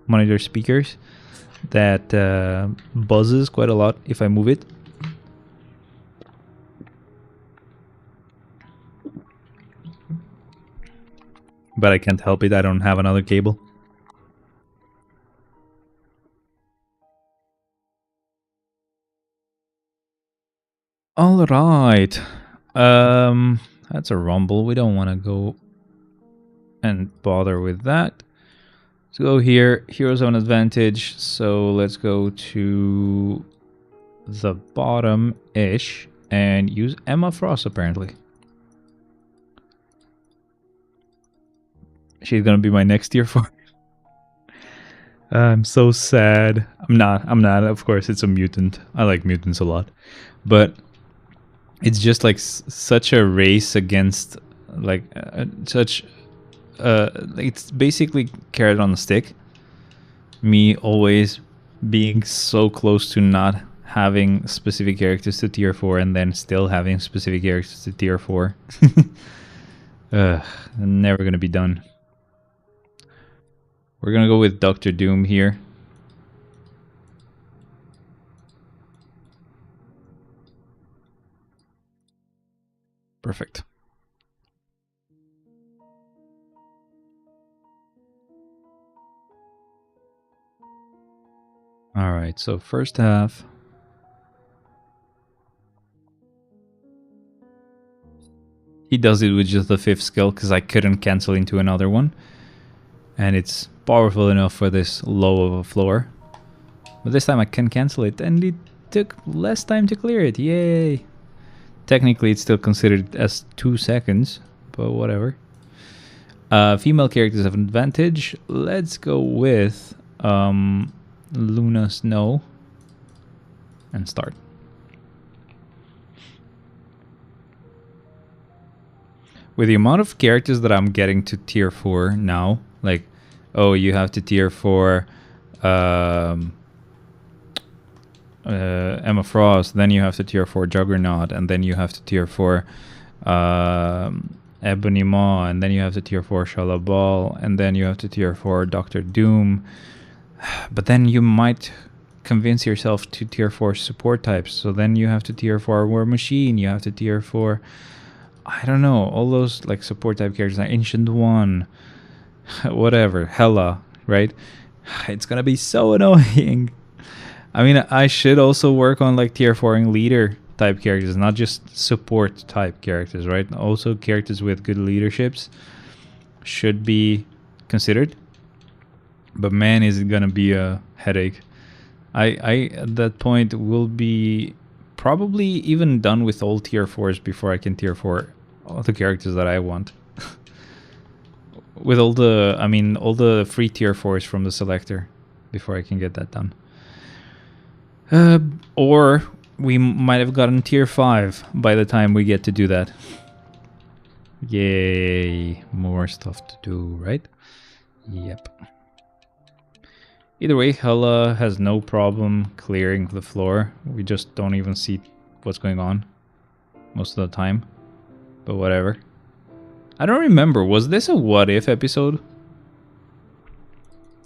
monitor speakers that buzzes quite a lot if I move it. But I can't help it, I don't have another cable. All right. That's a rumble. We don't want to go and bother with that. Let's go here. Heroes have an advantage. So let's go to the bottom-ish and use Emma Frost, apparently. She's going to be my next tier 4. I'm so sad. I'm not. Of course, it's a mutant. I like mutants a lot. But it's just like such a race against like it's basically carrot on a stick. Me always being so close to not having specific characters to tier 4 and then still having specific characters to tier 4. Never gonna be done. We're gonna go with Dr. Doom here. Perfect. All right, so first half. He does it with just the 5th skill because I couldn't cancel into another one. And it's powerful enough for this low of a floor. But this time I can cancel it, and it took less time to clear it. Yay! Technically it's still considered as 2 seconds, but whatever. Female characters have an advantage. Let's go with Luna Snow and start. With the amount of characters that I'm getting to tier 4 now, like, oh, you have to tier 4 Emma Frost, then you have to tier 4 Juggernaut, and then you have to tier 4 Ebony Maw, and then you have to tier 4 Shalabal, and then you have to tier 4 Dr. Doom. But then you might convince yourself to tier 4 support types, so then you have to tier 4 War Machine, you have to tier 4, I don't know, all those like support type characters, like Ancient One, whatever, Hela, right? It's gonna be so annoying. I mean, I should also work on like tier 4ing leader type characters, not just support type characters, right? Also characters with good leaderships should be considered. But man, is it gonna be a headache. I at that point will be probably even done with all tier 4s before I can tier 4 all the characters that I want. With all the, I mean, all the free tier 4s from the selector before I can get that done. Or we might have gotten tier 5 by the time we get to do that. Yay, more stuff to do, right? Yep. Either way, Hella has no problem clearing the floor. We just don't even see what's going on most of the time. But whatever. I don't remember. Was this a what if episode?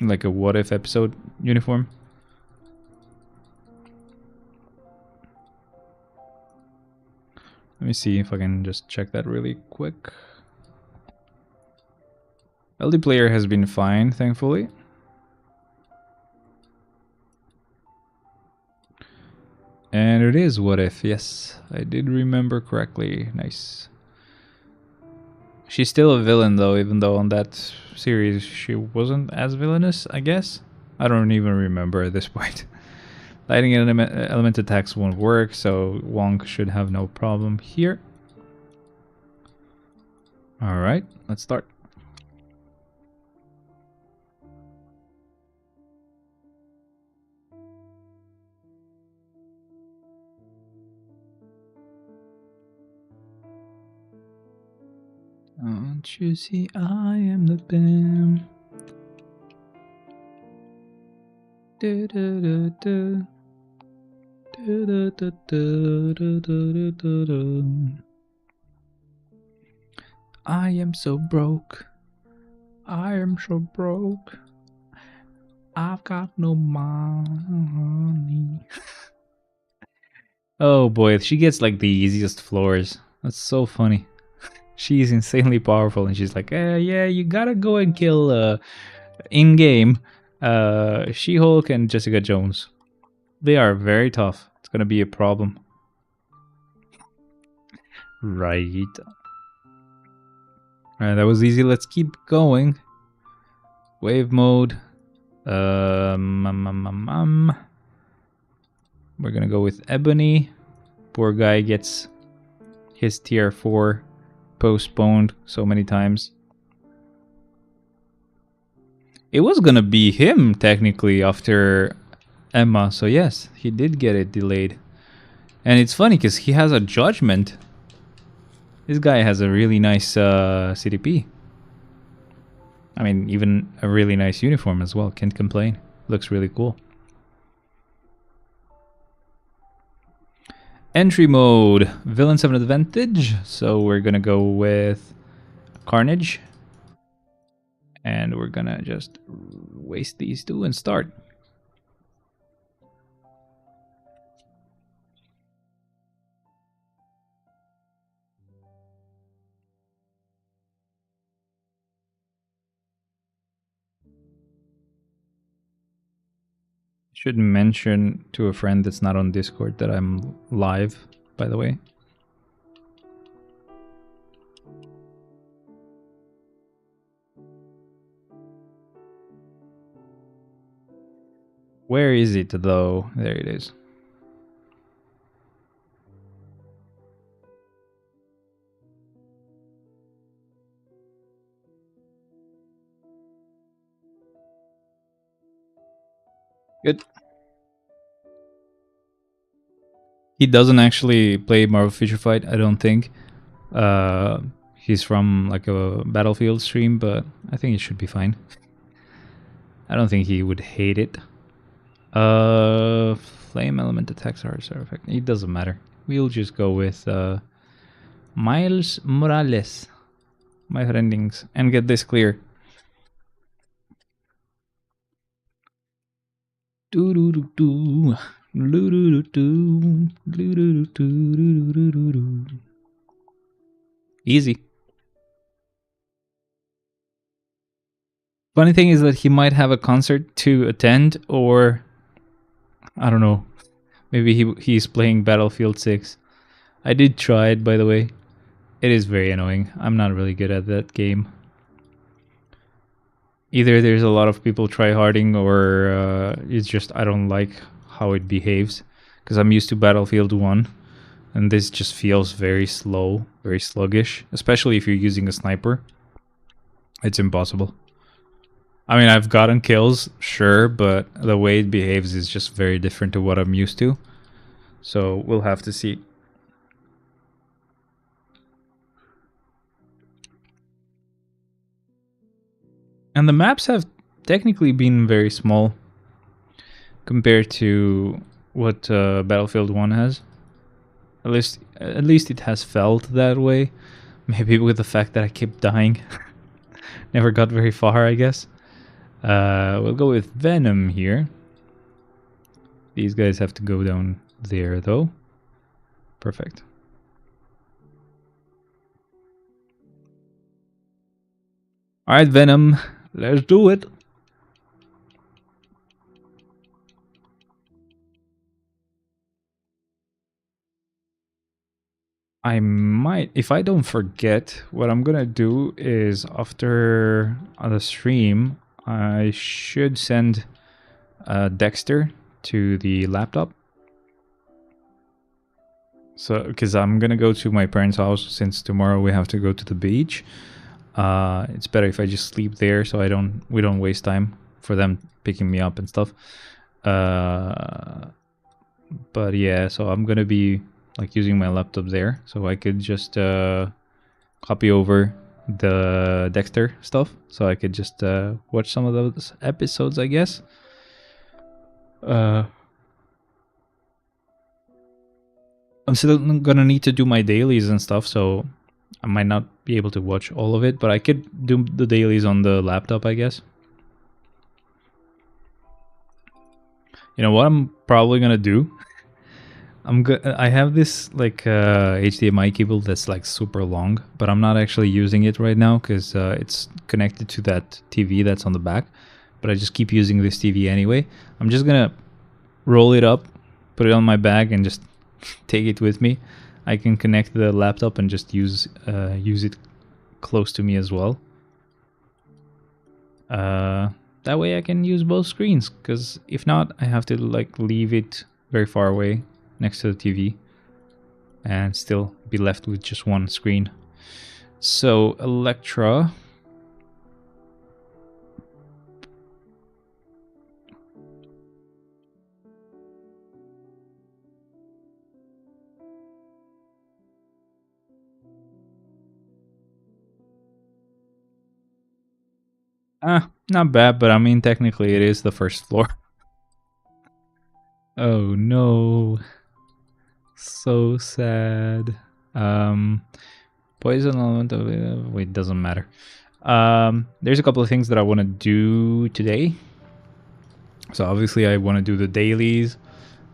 Like a what if episode uniform? Let me see if I can just check that really quick. LD player has been fine, thankfully. And it is what if, yes. I did remember correctly. Nice. She's still a villain though, even though on that series she wasn't as villainous, I guess. I don't even remember at this point. Lighting element attacks won't work, so Wonk should have no problem here. Alright, let's start. Don't you see I am the BAM? Do do do do. Do do do do do do do do. I am so broke. I am so broke. I've got no money. Oh boy, she gets like the easiest floors. That's so funny. She's insanely powerful, and she's like, yeah, you gotta go and kill in-game She-Hulk and Jessica Jones. They are very tough. It's gonna be a problem. Right. Alright, that was easy. Let's keep going. Wave mode. We're gonna go with Ebony. Poor guy gets his tier 4 postponed so many times. It was gonna be him technically after Emma, so yes, he did get it delayed. And it's funny because he has a judgment. This guy has a really nice CDP. I mean, even a really nice uniform as well. Can't complain. Looks really cool. Entry mode. Villains have an advantage, so we're gonna go with Carnage. And we're gonna just waste these two and start. Should mention to a friend that's not on Discord that I'm live, by the way. Where is it though? There it is. Good. He doesn't actually play Marvel Future Fight, I don't think. He's from like a Battlefield stream, but I think it should be fine. I don't think he would hate it. Flame element attacks are side effect. It doesn't matter. We'll just go with Miles Morales, my friendings, and get this clear. Do do do do. Easy. Funny thing is that he might have a concert to attend, or I don't know. Maybe he's playing Battlefield 6. I did try it, by the way. It is very annoying. I'm not really good at that game. Either there's a lot of people tryharding, or it's just I don't like how it behaves. Because I'm used to Battlefield 1. And this just feels very slow, very sluggish. Especially if you're using a sniper. It's impossible. I mean, I've gotten kills, sure, but the way it behaves is just very different to what I'm used to. So we'll have to see. And the maps have technically been very small compared to what Battlefield 1 has. At least it has felt that way. Maybe with the fact that I kept dying. Never got very far, I guess. We'll go with Venom here. These guys have to go down there, though. Perfect. Alright, Venom. Let's do it. I might, if I don't forget, what I'm gonna do is after the stream, I should send Dexter to the laptop. So, because I'm gonna go to my parents' house since tomorrow we have to go to the beach. It's better if I just sleep there, so we don't waste time for them picking me up and stuff. But yeah, so I'm gonna be like using my laptop there, so I could just copy over the Dexter stuff, so I could just watch some of those episodes, I guess. I'm still gonna need to do my dailies and stuff, so I might not be able to watch all of it, but I could do the dailies on the laptop, I guess. You know what I'm probably gonna do? I have this like HDMI cable that's like super long, but I'm not actually using it right now because it's connected to that TV that's on the back. But I just keep using this TV anyway. I'm just gonna roll it up, put it on my bag, and just take it with me. I can connect the laptop and just use it close to me as well. That way I can use both screens, because if not, I have to like leave it very far away next to the TV and still be left with just one screen. So Electra. Not bad, but I mean technically it is the first floor. Oh no. So sad. Poison element of wait, doesn't matter. There's a couple of things that I want to do today. So obviously I want to do the dailies,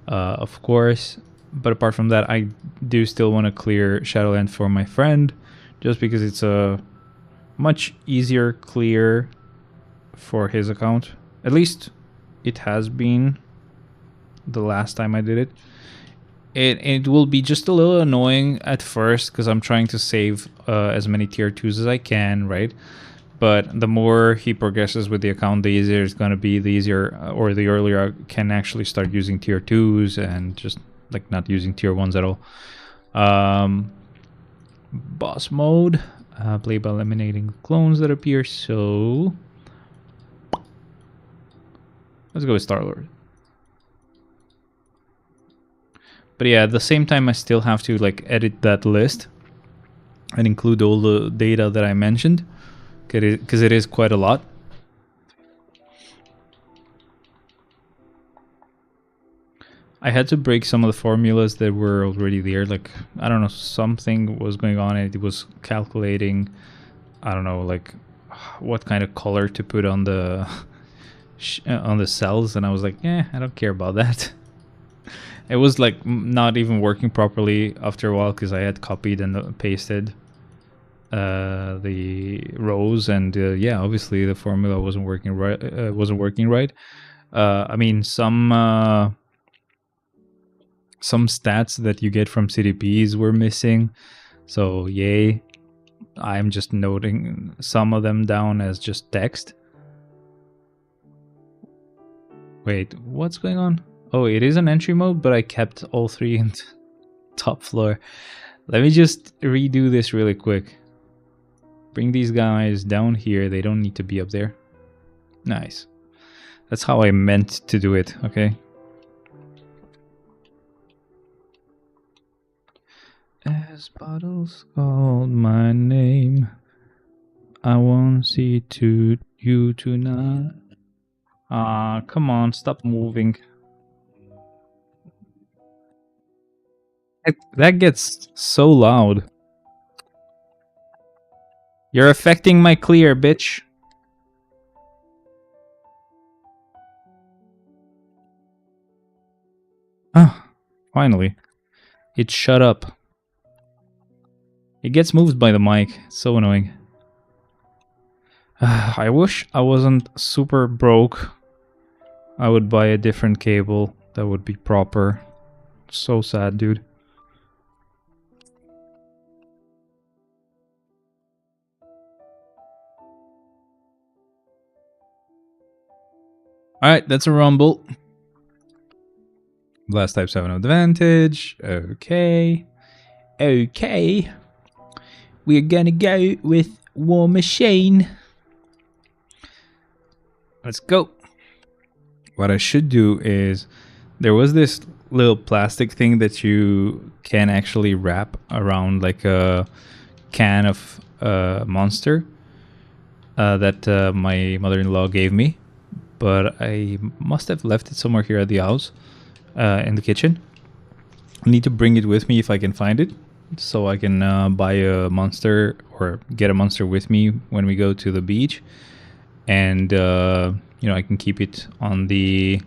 of course. But apart from that, I do still want to clear Shadowland for my friend, just because it's a much easier clear for his account. At least it has been the last time I did it. It will be just a little annoying at first because I'm trying to save as many tier 2s as I can, right? But the more he progresses with the account, the easier it's going to be, the easier or the earlier I can actually start using tier 2s and just like not using tier 1s at all. Boss mode, play by eliminating clones that appear, so let's go with Star-Lord. But yeah, at the same time, I still have to like edit that list and include all the data that I mentioned, because it is quite a lot. I had to break some of the formulas that were already there. Like, I don't know, something was going on and it was calculating, I don't know, like what kind of color to put on the cells, and I was like, I don't care about that. It was like not even working properly after a while because I had copied and pasted the rows, and yeah, obviously the formula wasn't working right. I mean, some stats that you get from CDPs were missing, so yay. I'm just noting some of them down as just text. Wait, what's going on? Oh, it is an entry mode, but I kept all three in top floor. Let me just redo this really quick. Bring these guys down here. They don't need to be up there. Nice. That's how I meant to do it, okay? This bottle's called my name. I won't see to you tonight. Ah, come on, stop moving. That gets so loud. You're affecting my clear, bitch. Ah, finally. It shut up. It gets moved by the mic. It's so annoying. I wish I wasn't super broke. I would buy a different cable that would be proper. So sad, dude. Alright, that's a rumble. Blast types have an advantage. Okay. Okay. We're gonna go with War Machine. Let's go. What I should do is, there was this little plastic thing that you can actually wrap around like a can of Monster that my mother-in-law gave me, but I must have left it somewhere here at the house in the kitchen. I need to bring it with me if I can find it, so I can buy a Monster or get a Monster with me when we go to the beach, and you know, I can keep it on the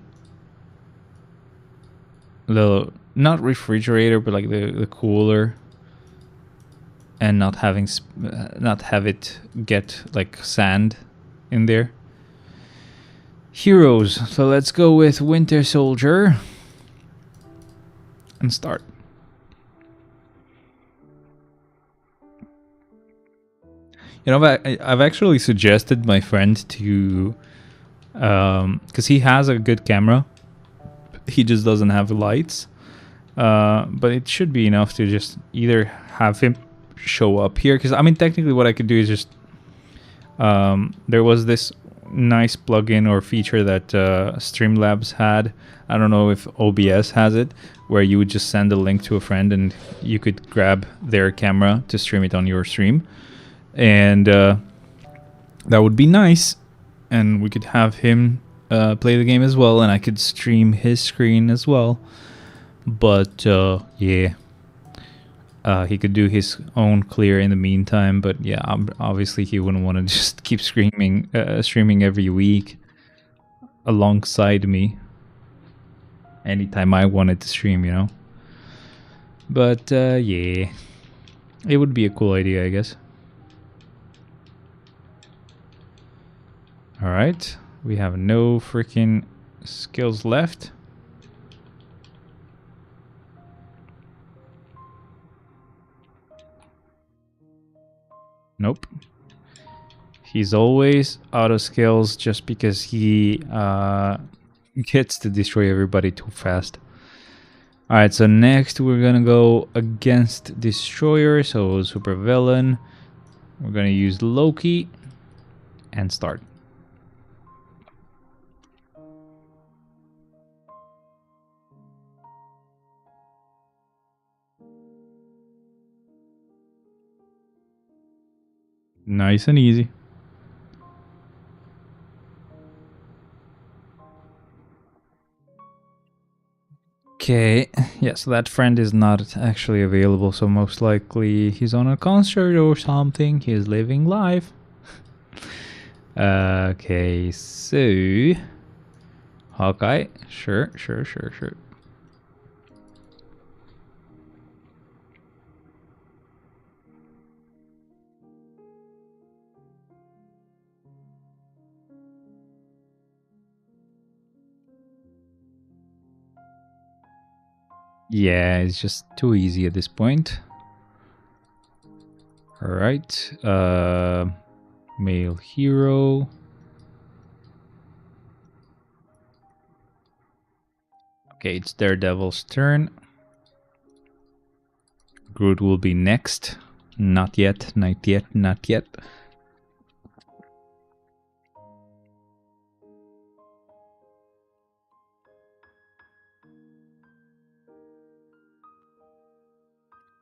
not refrigerator, but like the cooler, and not have it get like sand in there. Heroes. So let's go with Winter Soldier and start. You know, I've actually suggested my friend to, because he has a good camera. He just doesn't have lights. But it should be enough to just either have him show up here. Because, I mean, technically what I could do is just... there was this nice plugin or feature that Streamlabs had. I don't know if OBS has it, where you would just send a link to a friend and you could grab their camera to stream it on your stream. And that would be nice. And we could have him play the game as well, and I could stream his screen as well. But yeah, he could do his own clear in the meantime. But yeah, obviously he wouldn't want to just keep streaming every week alongside me anytime I wanted to stream, you know. But yeah, it would be a cool idea, I guess. All right, we have no freaking skills left. Nope. He's always out of skills just because he gets to destroy everybody too fast. Alright, so next we're gonna go against Destroyer, so super villain. We're gonna use Loki and start. Nice and easy. Okay, yeah, so that friend is not actually available, so most likely he's on a concert or something. He's living life. Okay, so Hawkeye, sure. Yeah, it's just too easy at this point. Alright, male hero. Okay, it's Daredevil's turn. Groot will be next. Not yet.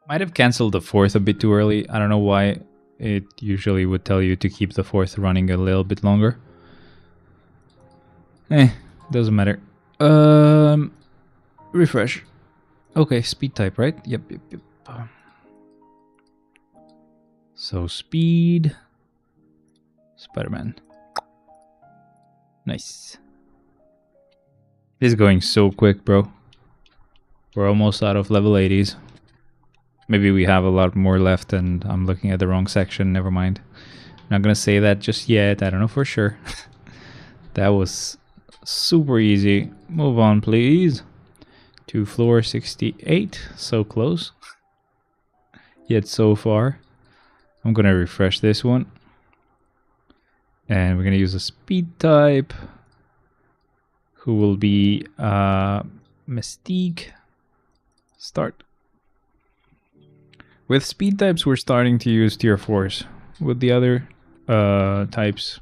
Might have canceled the fourth a bit too early. I don't know why. It usually would tell you to keep the fourth running a little bit longer. Doesn't matter. Refresh. Okay, speed type, right? Yep. So speed. Spider-Man. Nice. This is going so quick, bro. We're almost out of level 80s. Maybe we have a lot more left and I'm looking at the wrong section. Never mind. Not gonna say that just yet. I don't know for sure. That was super easy. Move on, please. To floor 68. So close. Yet so far. I'm gonna refresh this one. And we're gonna use a speed type. Who will be Mystique. Start. With speed types, we're starting to use tier 4s. With the other types,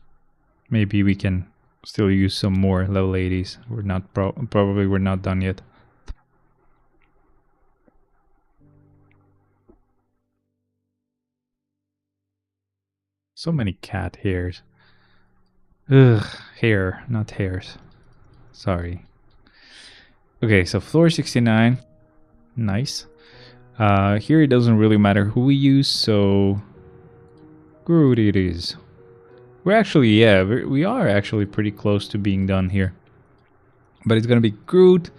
maybe we can still use some more level 80s. We're not probably we're not done yet. So many cat hairs. Ugh, hair, not hairs. Sorry. Okay, so floor 69. Nice. Here it doesn't really matter who we use, so Groot it is. We're actually, yeah, we are actually pretty close to being done here. But it's gonna be Groot,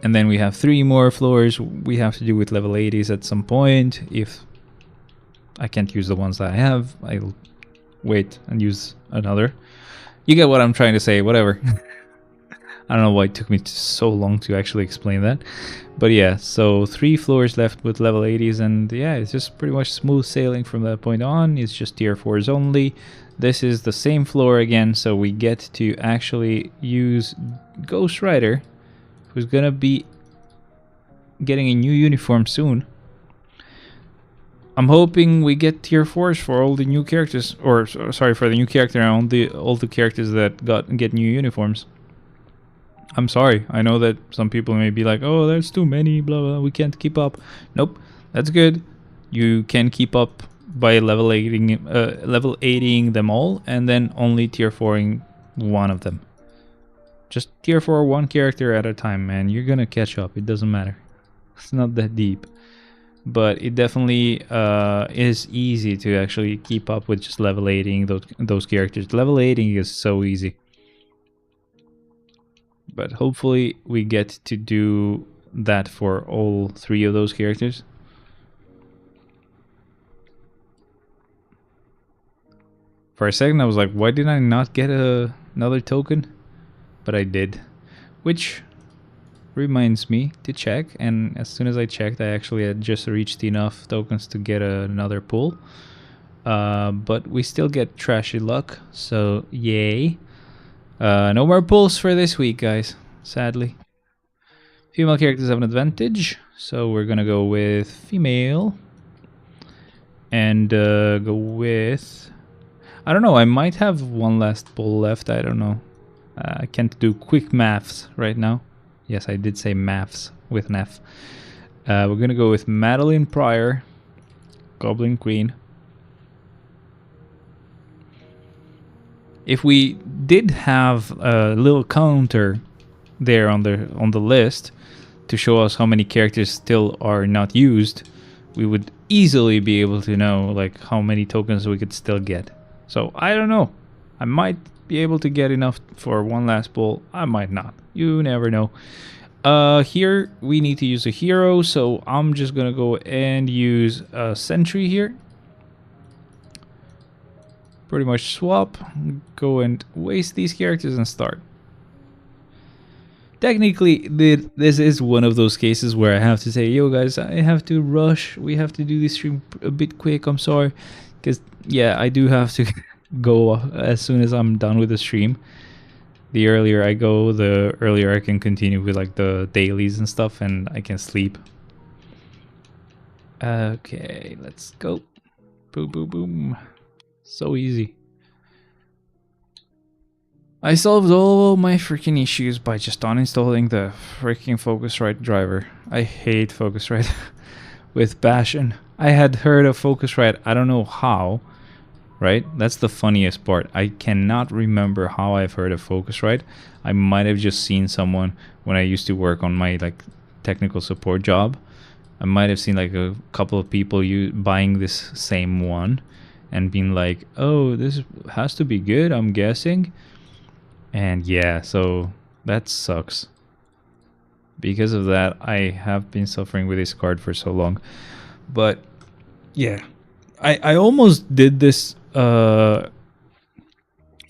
and then we have 3 more floors we have to do with level 80s at some point. If I can't use the ones that I have, I'll wait and use another. You get what I'm trying to say, whatever. I don't know why it took me so long to actually explain that. But yeah, so 3 floors left with level 80s, and yeah, it's just pretty much smooth sailing from that point on. It's just tier 4s only. This is the same floor again, so we get to actually use Ghost Rider, who's gonna be getting a new uniform soon. I'm hoping we get tier 4s for all the new characters, or sorry, for the new character and all the characters that get new uniforms. I'm sorry, I know that some people may be like, oh, there's too many, blah, blah, we can't keep up. Nope, that's good. You can keep up by level 80ing them all, and then only tier 4ing one of them. Just tier 4 one character at a time, man. You're gonna catch up, it doesn't matter. It's not that deep. But it definitely is easy to actually keep up with just level 80ing those characters. Level 80ing is so easy. But hopefully we get to do that for all 3 of those characters. For a second I was like, why did I not get another token? But I did. Which reminds me to check, and as soon as I checked, I actually had just reached enough tokens to get another pull. But we still get trashy luck, so yay. No more pulls for this week, guys, sadly. Female characters have an advantage, so we're gonna go with female. And go with... I don't know, I might have one last pull left, I don't know. I can't do quick maths right now. Yes, I did say maths with an F. We're gonna go with Madeline Pryor, Goblin Queen. If we did have a little counter there on the list to show us how many characters still are not used, we would easily be able to know like how many tokens we could still get. So I don't know. I might be able to get enough for one last pull. I might not. You never know. Here we need to use a hero, so I'm just gonna go and use a sentry here. Pretty much swap, go and waste these characters and start. Technically, this is one of those cases where I have to say, yo guys, I have to rush. We have to do this stream a bit quick, I'm sorry. Because, yeah, I do have to go as soon as I'm done with the stream. The earlier I go, the earlier I can continue with like the dailies and stuff, and I can sleep. Okay, let's go. Boom, boom, boom. So easy. I solved all my freaking issues by just uninstalling the freaking Focusrite driver. I hate Focusrite. with passion. I had heard of Focusrite, I don't know how, right? That's the funniest part. I cannot remember how I've heard of Focusrite. I might have just seen someone when I used to work on my like technical support job. I might have seen like a couple of people buying this same one and being like, oh, this has to be good, I'm guessing. And yeah, so that sucks. Because of that, I have been suffering with this card for so long. But yeah, I almost did this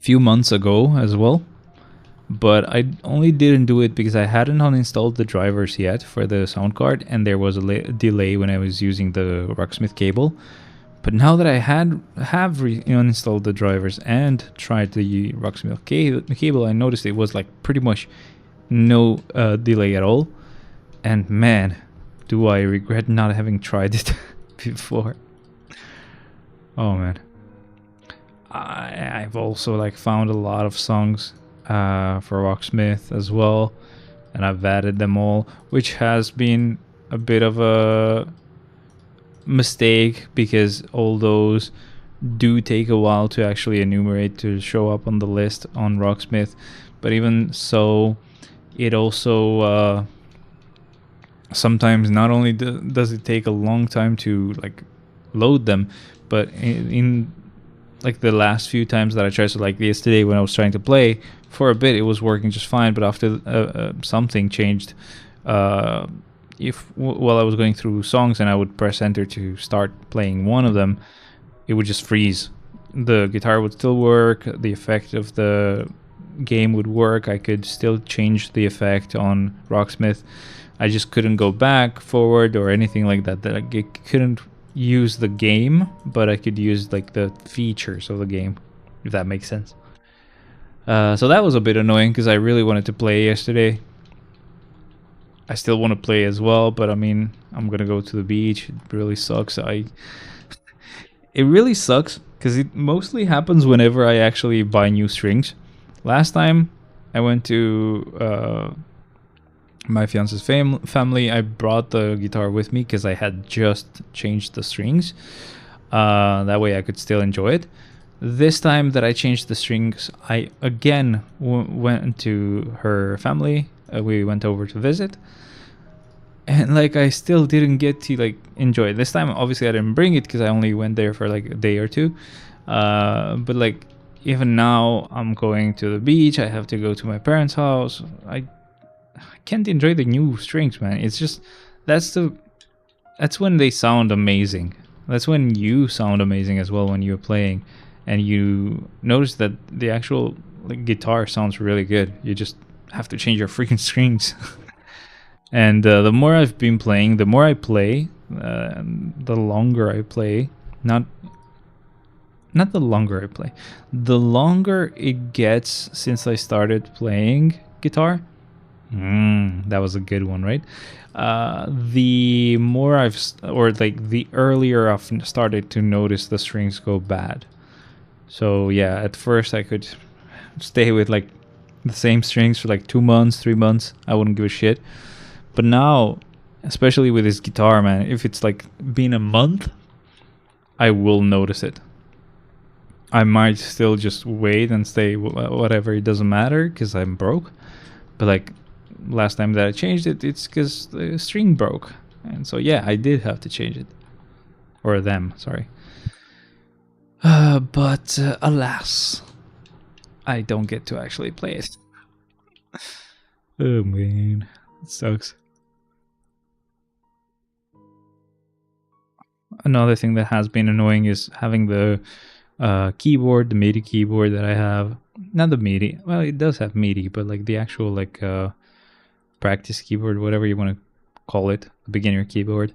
few months ago as well. But I only didn't do it because I hadn't uninstalled the drivers yet for the sound card, and there was a delay when I was using the Rocksmith cable. But now that I have uninstalled the drivers and tried the Rocksmith cable, I noticed it was like pretty much no delay at all. And man, do I regret not having tried it before. Oh man. I've also like found a lot of songs for Rocksmith as well, and I've added them all, which has been a bit of a mistake because all those do take a while to actually enumerate to show up on the list on Rocksmith. But even so, it also sometimes not only does it take a long time to like load them, but in like the last few times that I tried, so like yesterday when I was trying to play for a bit, it was working just fine. But after something changed, while I was going through songs and I would press enter to start playing one of them, it would just freeze. The guitar would still work, the effect of the game would work, I could still change the effect on Rocksmith. I just couldn't go back, forward, or anything like that. That I couldn't use the game, but I could use like the features of the game, if that makes sense. So that was a bit annoying because I really wanted to play yesterday. I still want to play as well, but I mean, I'm gonna go to the beach. It really sucks. It really sucks because it mostly happens whenever I actually buy new strings. Last time I went to my fiance's family, I brought the guitar with me because I had just changed the strings. That way I could still enjoy it. This time that I changed the strings, I again went to her family. We went over to visit, and like I still didn't get to like enjoy it. This time obviously I didn't bring it because I only went there for like a day or two. But like even now I'm going to the beach, I have to go to my parents' house. I can't enjoy the new strings, man. It's just that's when they sound amazing. That's when you sound amazing as well when you're playing, and you notice that the actual like guitar sounds really good. You just have to change your freaking strings. And the more I've been playing, the more I play, the longer I play. Not the longer I play. The longer it gets since I started playing guitar. That was a good one, right? The more the earlier I've started to notice the strings go bad. So yeah, at first I could stay with like the same strings for like 2 months, 3 months. I wouldn't give a shit. But now, especially with this guitar, man, if it's like been a month, I will notice it. I might still just wait and say whatever, it doesn't matter because I'm broke. But like last time that I changed it, it's because the string broke. And so yeah, I did have to change it. Or them, sorry. But alas, I don't get to actually play it. Oh man, it sucks. Another thing that has been annoying is having the keyboard, the MIDI keyboard that I have. Not the MIDI, well, it does have MIDI, but like the actual like practice keyboard, whatever you want to call it, the beginner keyboard.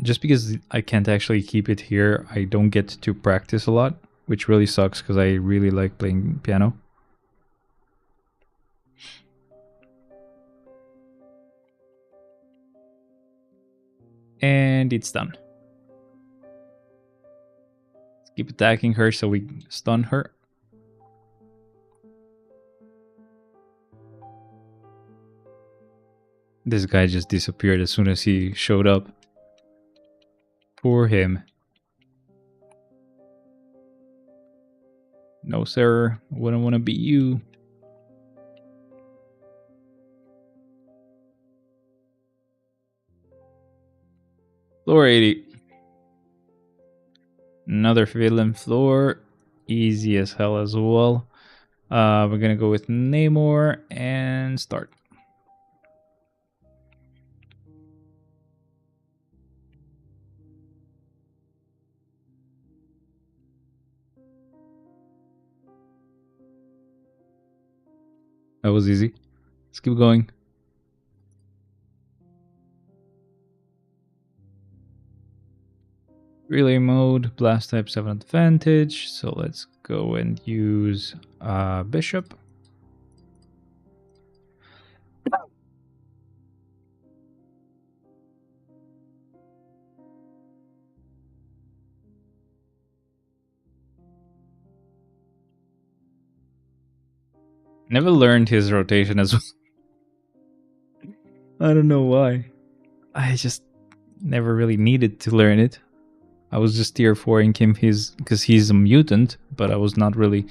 Just because I can't actually keep it here, I don't get to practice a lot, which really sucks because I really like playing piano. And it's done. Let's keep attacking her so we stun her. This guy just disappeared as soon as he showed up. Poor him. No, sir. Wouldn't want to be you. Floor 80. Another villain floor. Easy as hell as well. We're gonna go with Namor and start. That was easy. Let's keep going. Relay mode, blast type 7 advantage. So let's go and use Bishop. Never learned his rotation as well. I don't know why. I just never really needed to learn it. I was just tier 4ing him because he's a mutant, but I was not really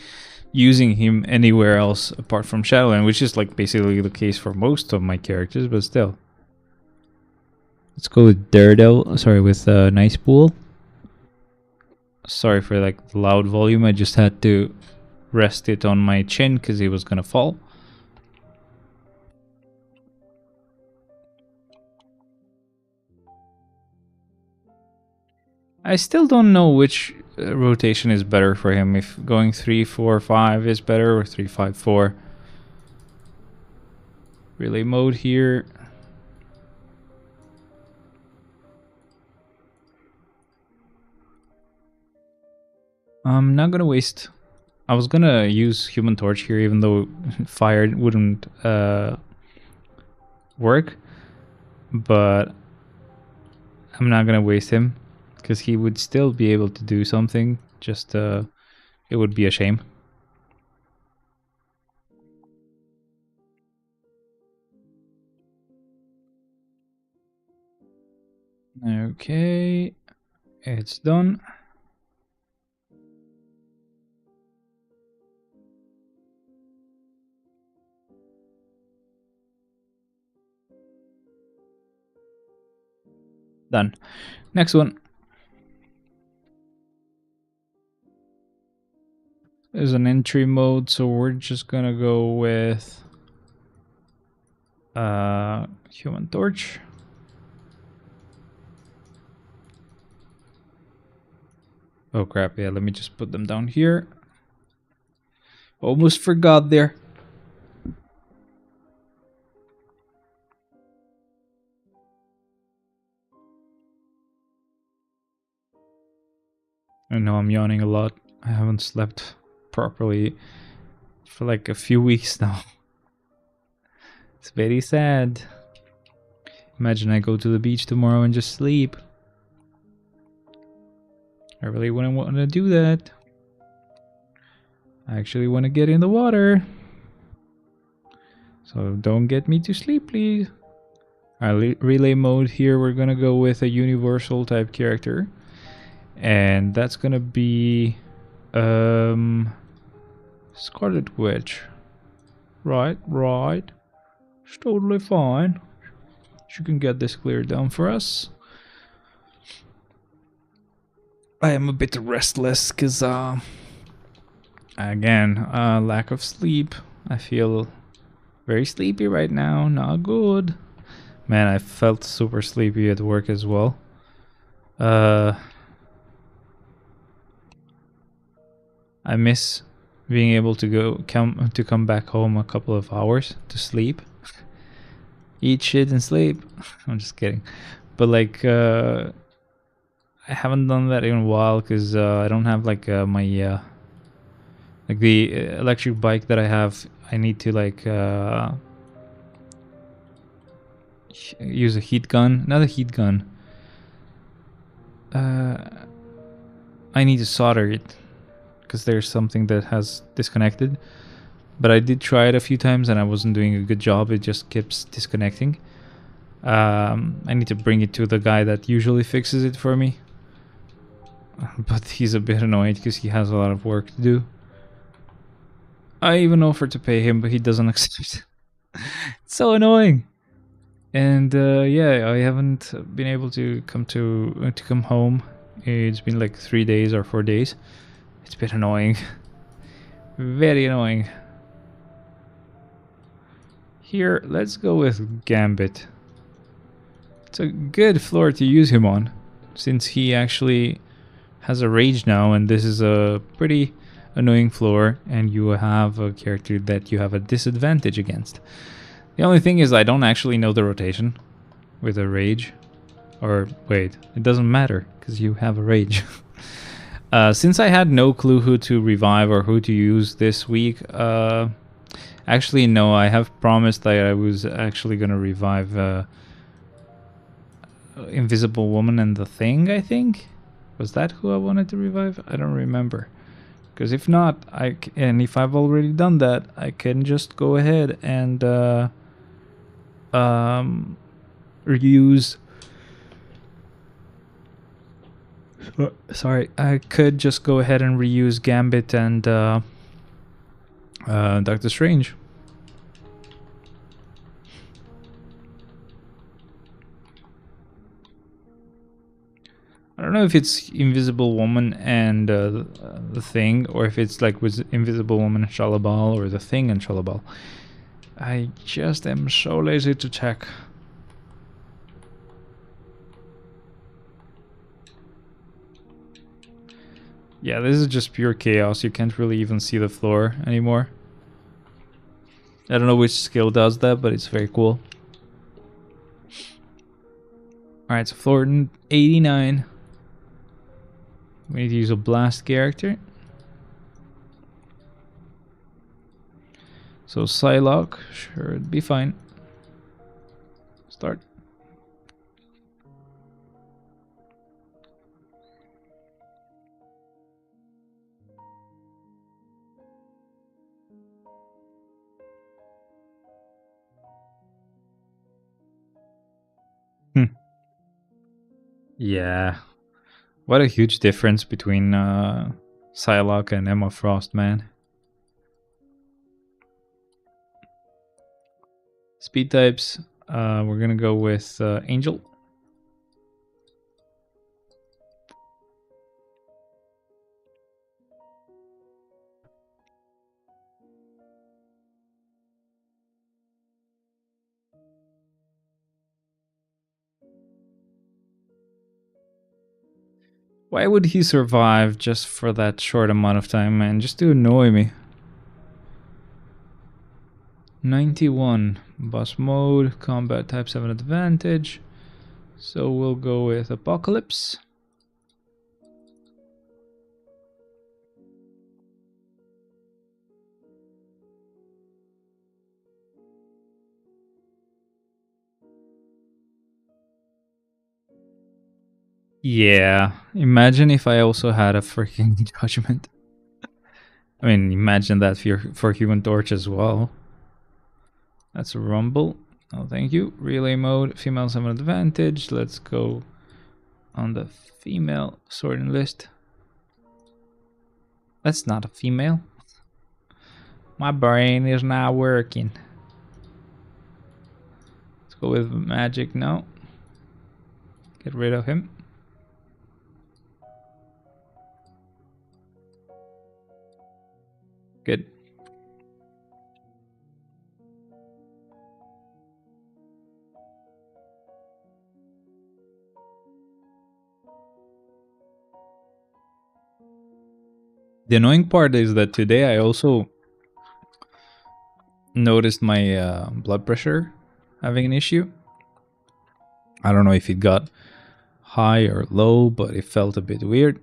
using him anywhere else apart from Shadowland, which is like basically the case for most of my characters, but still. Let's go with Daredevil, sorry, with Nice Pool. Sorry for like the loud volume, I just had to rest it on my chin because he was gonna fall. I still don't know which rotation is better for him, if going 3-4-5 is better or 3-5-4. Relay mode here. I'm not gonna waste. I was gonna use Human Torch here, even though fire wouldn't work, but I'm not gonna waste him because he would still be able to do something. Just it would be a shame. Okay, it's done. Done. Next one. There's an entry mode, so we're just gonna go with Human Torch. Oh crap, yeah, let me just put them down here. Almost forgot there. I know I'm yawning a lot. I haven't slept properly for like a few weeks now. It's very sad. Imagine I go to the beach tomorrow and just sleep. I really wouldn't want to do that. I actually want to get in the water. So don't get me to sleep, please. Relay mode here, we're gonna go with a universal type character. And that's gonna be Scarlet Witch. Right. It's totally fine. She can get this cleared down for us. I am a bit restless because again, lack of sleep. I feel very sleepy right now. Not good. Man, I felt super sleepy at work as well. I miss being able to come back home a couple of hours to sleep, eat shit and sleep. I'm just kidding, but like I haven't done that in a while because I don't have like my like the electric bike that I have. I need to like use a heat gun, not a heat gun. I need to solder it because there's something that has disconnected, but I did try it a few times and I wasn't doing a good job. It just keeps disconnecting. I need to bring it to the guy that usually fixes it for me. But he's a bit annoyed because he has a lot of work to do. I even offered to pay him, but he doesn't accept. It's so annoying. And yeah, I haven't been able to come home. It's been like 3 days or 4 days. It's been annoying. Very annoying. Here, let's go with Gambit. It's a good floor to use him on, since he actually has a rage now, and this is a pretty annoying floor, and you have a character that you have a disadvantage against. The only thing is I don't actually know the rotation with a rage. Or wait, it doesn't matter because you have a rage. Since I had no clue who to revive or who to use this week, actually no, I have promised that I was actually gonna revive Invisible Woman and the Thing, I think. Was that who I wanted to revive? I don't remember. Because if not, and if I've already done that, I can just go ahead and reuse. Sorry, I could just go ahead and reuse Gambit and Doctor Strange. I don't know if it's Invisible Woman and the Thing, or if it's like with Invisible Woman and Shalabal, or the Thing and Shalabal. I just am so lazy to check. Yeah, this is just pure chaos. You can't really even see the floor anymore. I don't know which skill does that, but it's very cool. Alright, so floor 89. We need to use a blast character. So Psylocke, sure, it'd be fine. Start. Yeah. What a huge difference between Psylocke and Emma Frost, man. Speed types, we're gonna go with Angel. Why would he survive just for that short amount of time, man? Just to annoy me. 91. Boss mode. Combat type 7 advantage. So we'll go with Apocalypse. Yeah, imagine if I also had a freaking judgment. I mean, imagine that for Human Torch as well. That's a Rumble. Oh, thank you. Relay mode, female 7 advantage. Let's go on the female sorting list. That's not a female. My brain is not working. Let's go with Magic now. Get rid of him. Good. The annoying part is that today I also noticed my blood pressure having an issue. I don't know if it got high or low, but it felt a bit weird.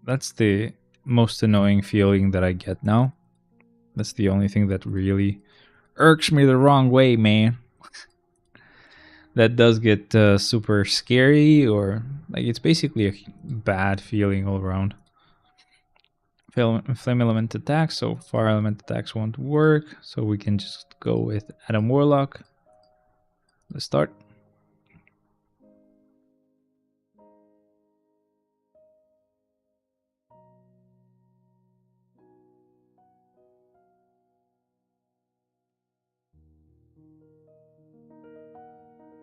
That's the most annoying feeling that I get now. That's the only thing that really irks me the wrong way, man. That does get super scary, or like it's basically a bad feeling all around. flame element attacks, so fire element attacks won't work. So we can just go with Adam Warlock. Let's start.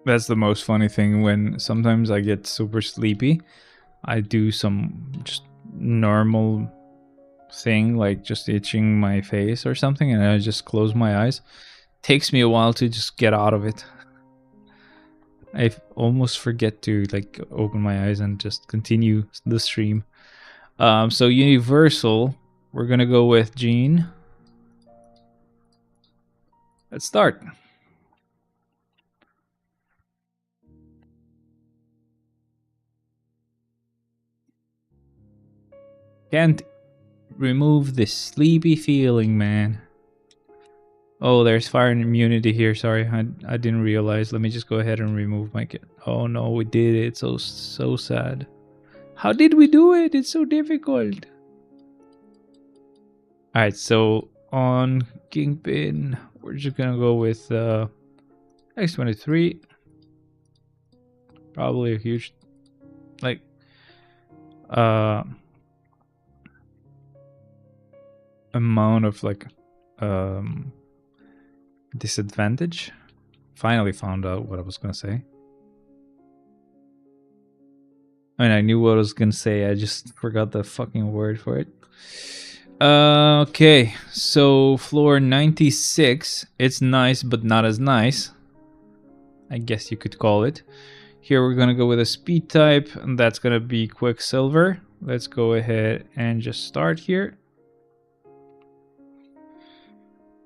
That's the most funny thing, when sometimes I get super sleepy, I do some just normal thing, like just itching my face or something, and I just close my eyes. Takes me a while to just get out of it. I almost forget to like open my eyes and just continue the stream. So Universal, we're gonna go with Jean. Let's start. Can't remove this sleepy feeling, man. Oh, there's fire immunity here. Sorry, I didn't realize. Let me just go ahead and remove my kit. Oh no, we did it. So sad. How did we do it? It's so difficult. Alright, so on Kingpin, we're just gonna go with X23. Probably a huge, like, amount of like disadvantage. Finally found out what I was gonna say. I mean, I knew what I was gonna say, I just forgot the fucking word for it. Okay, so floor 96. It's nice, but not as nice, I guess you could call it. Here we're gonna go with a speed type, and that's gonna be Quicksilver. Let's go ahead and just start here.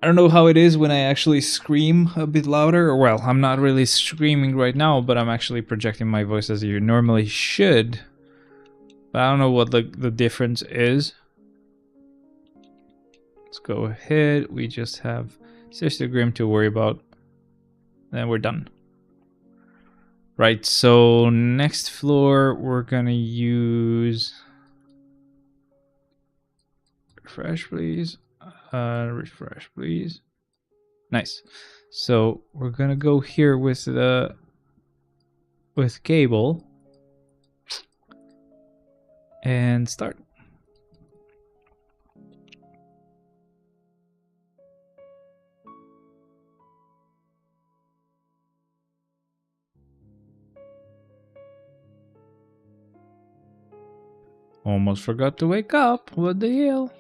I don't know how it is when I actually scream a bit louder. Well, I'm not really screaming right now, but I'm actually projecting my voice as you normally should. But I don't know what the difference is. Let's go ahead. We just have Sister Grim to worry about. Then we're done. Right, so next floor we're gonna use... Refresh, please. Refresh, please. Nice. So we're gonna go here with Cable and start. Almost forgot to wake up. What the hell?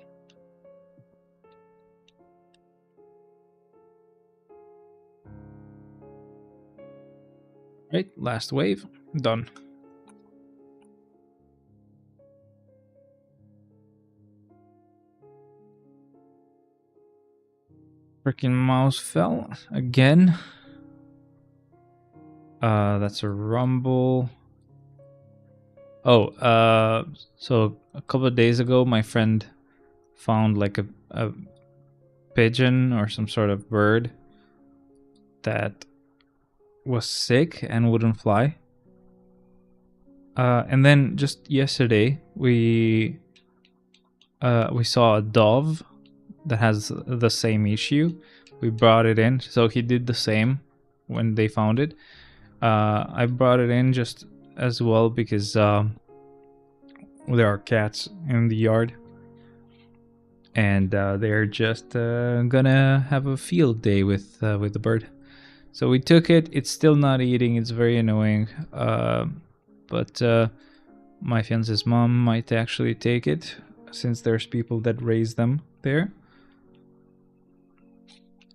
Right, last wave. Done. Freaking mouse fell again. That's a rumble. Oh, so a couple of days ago, my friend found like a pigeon or some sort of bird that was sick and wouldn't fly. And then just yesterday, we saw a dove that has the same issue. We brought it in, so he did the same when they found it. I brought it in just as well because there are cats in the yard, and they're just gonna have a field day with the bird. So we took it. It's still not eating. It's very annoying. But my fiance's mom might actually take it, since there's people that raise them there.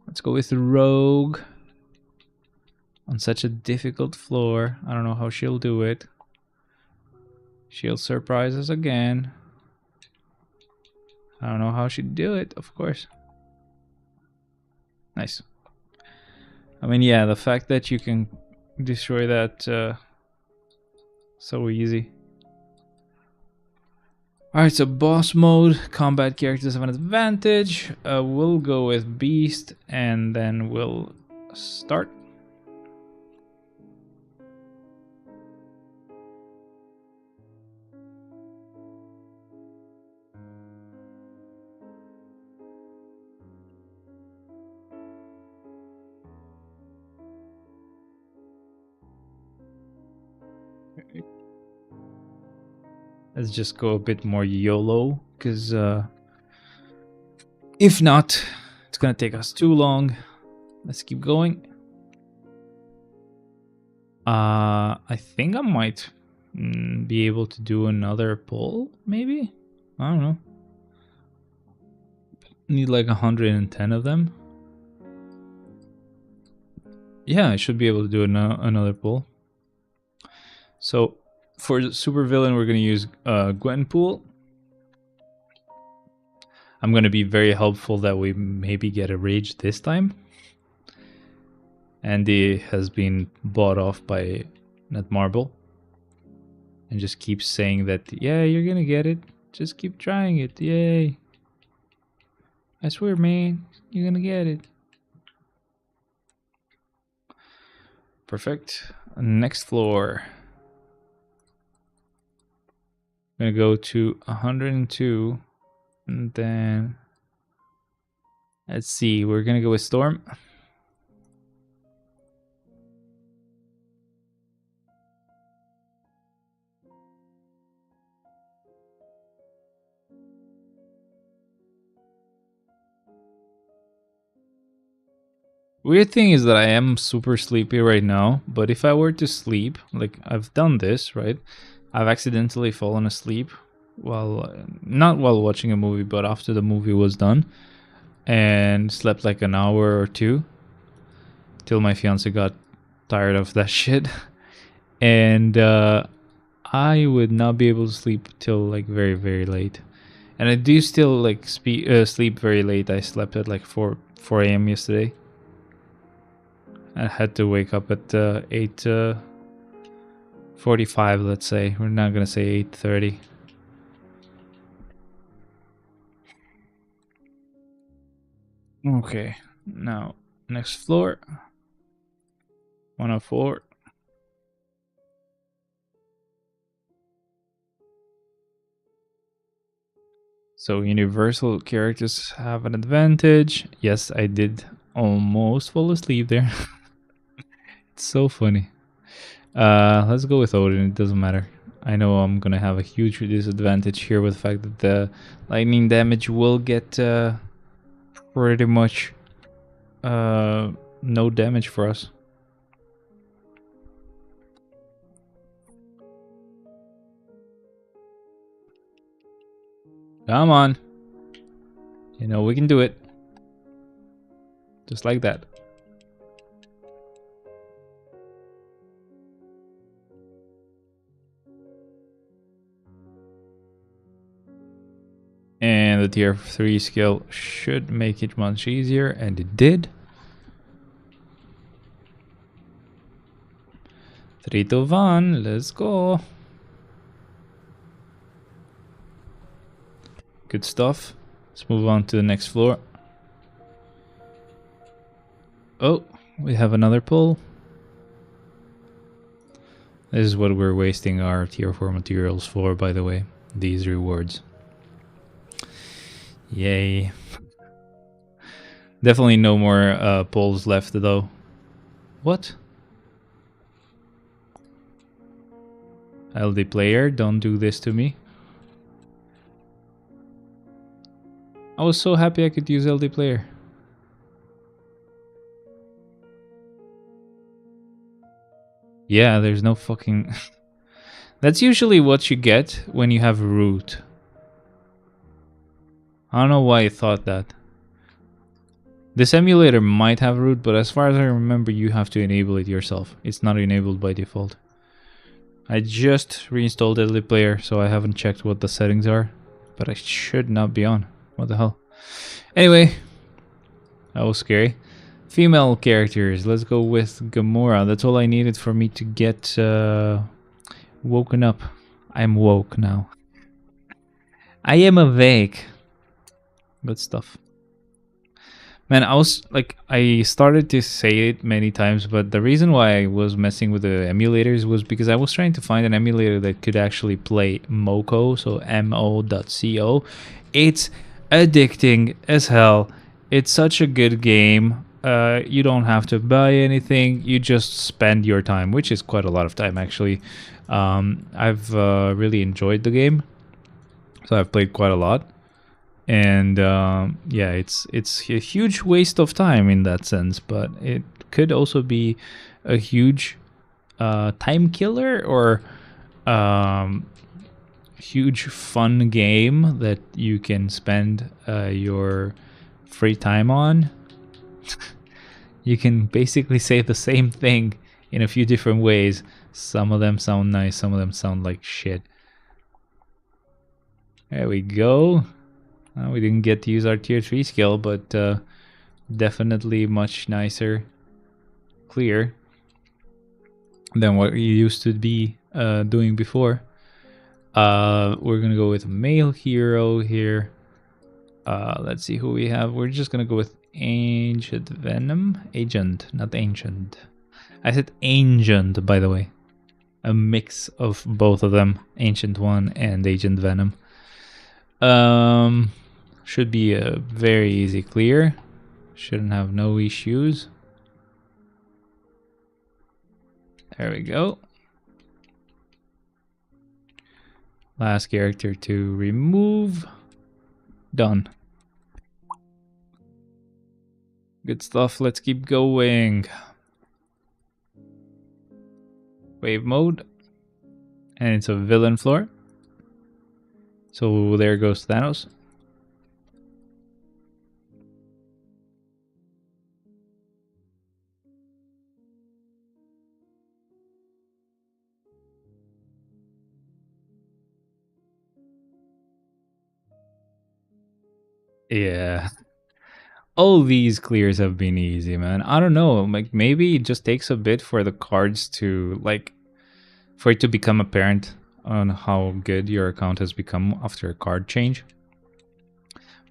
Let's go with Rogue. On such a difficult floor. I don't know how she'll do it. She'll surprise us again. I don't know how she'd do it, of course. Nice. I mean, yeah, the fact that you can destroy that so easy. Alright, so boss mode. Combat characters have an advantage. We'll go with Beast, and then we'll start. Let's just go a bit more YOLO, because if not, it's gonna take us too long. Let's keep going. I think I might be able to do another poll, maybe? I don't know. Need like 110 of them. Yeah, I should be able to do another poll. So for supervillain, we're going to use Gwenpool. I'm going to be very helpful that we maybe get a rage this time. Andy has been bought off by Netmarble. And just keeps saying that, yeah, you're going to get it. Just keep trying it. Yay. I swear, man, you're going to get it. Perfect. Next floor. I'm going to go to 102. And then, let's see, we're going to go with Storm. Weird thing is that I am super sleepy right now, but if I were to sleep, like I've done this, right? I've accidentally fallen asleep while, not while watching a movie, but after the movie was done, and slept like an hour or two till my fiance got tired of that shit. And I would not be able to sleep till like very, very late. And I do still like sleep very late. I slept at like 4 a.m. yesterday. I had to wake up at 8:45, let's say. We're not gonna say 8:30. Okay, now next floor. 104. So universal characters have an advantage. Yes, I did almost fall asleep there. It's so funny. Let's go with Odin. It doesn't matter. I know I'm gonna have a huge disadvantage here with the fact that the lightning damage will get pretty much no damage for us. Come on. You know we can do it. Just like that. And the tier 3 skill should make it much easier, and it did. 3 to 1, let's go. Good stuff. Let's move on to the next floor. Oh, we have another pull. This is what we're wasting our tier 4 materials for, by the way. These rewards. Yay. Definitely no more polls left though. What? LD player, don't do this to me. I was so happy I could use LD player. Yeah, there's no fucking... That's usually what you get when you have root. I don't know why I thought that. This emulator might have root, but as far as I remember, you have to enable it yourself. It's not enabled by default. I just reinstalled LD player, so I haven't checked what the settings are. But I should not be on. What the hell? Anyway, that was scary. Female characters. Let's go with Gamora. That's all I needed for me to get woken up. I'm woke now. I am awake. Good stuff. Man, I started to say it many times, but the reason why I was messing with the emulators was because I was trying to find an emulator that could actually play MoCo, so mo.co. It's addicting as hell. It's such a good game. You don't have to buy anything. You just spend your time, which is quite a lot of time actually. I've really enjoyed the game, so I've played quite a lot, and yeah, it's a huge waste of time in that sense. But it could also be a huge time killer, or huge fun game that you can spend your free time on. You can basically say the same thing in a few different ways. Some of them sound nice, some of them sound like shit. There we go. We didn't get to use our tier 3 skill, but definitely much nicer, clear than what you used to be doing before. We're gonna go with a male hero here. Let's see who we have. We're just gonna go with Ancient Venom. Agent, not Ancient. I said Ancient, by the way. A mix of both of them, Ancient One and Agent Venom. Should be a very easy clear. Shouldn't have no issues. There we go. Last character to remove. Done. Good stuff, let's keep going. Wave mode. And it's a villain floor. So there goes Thanos. Yeah. All these clears have been easy, man. I don't know, like maybe it just takes a bit for the cards to, like, for it to become apparent on how good your account has become after a card change.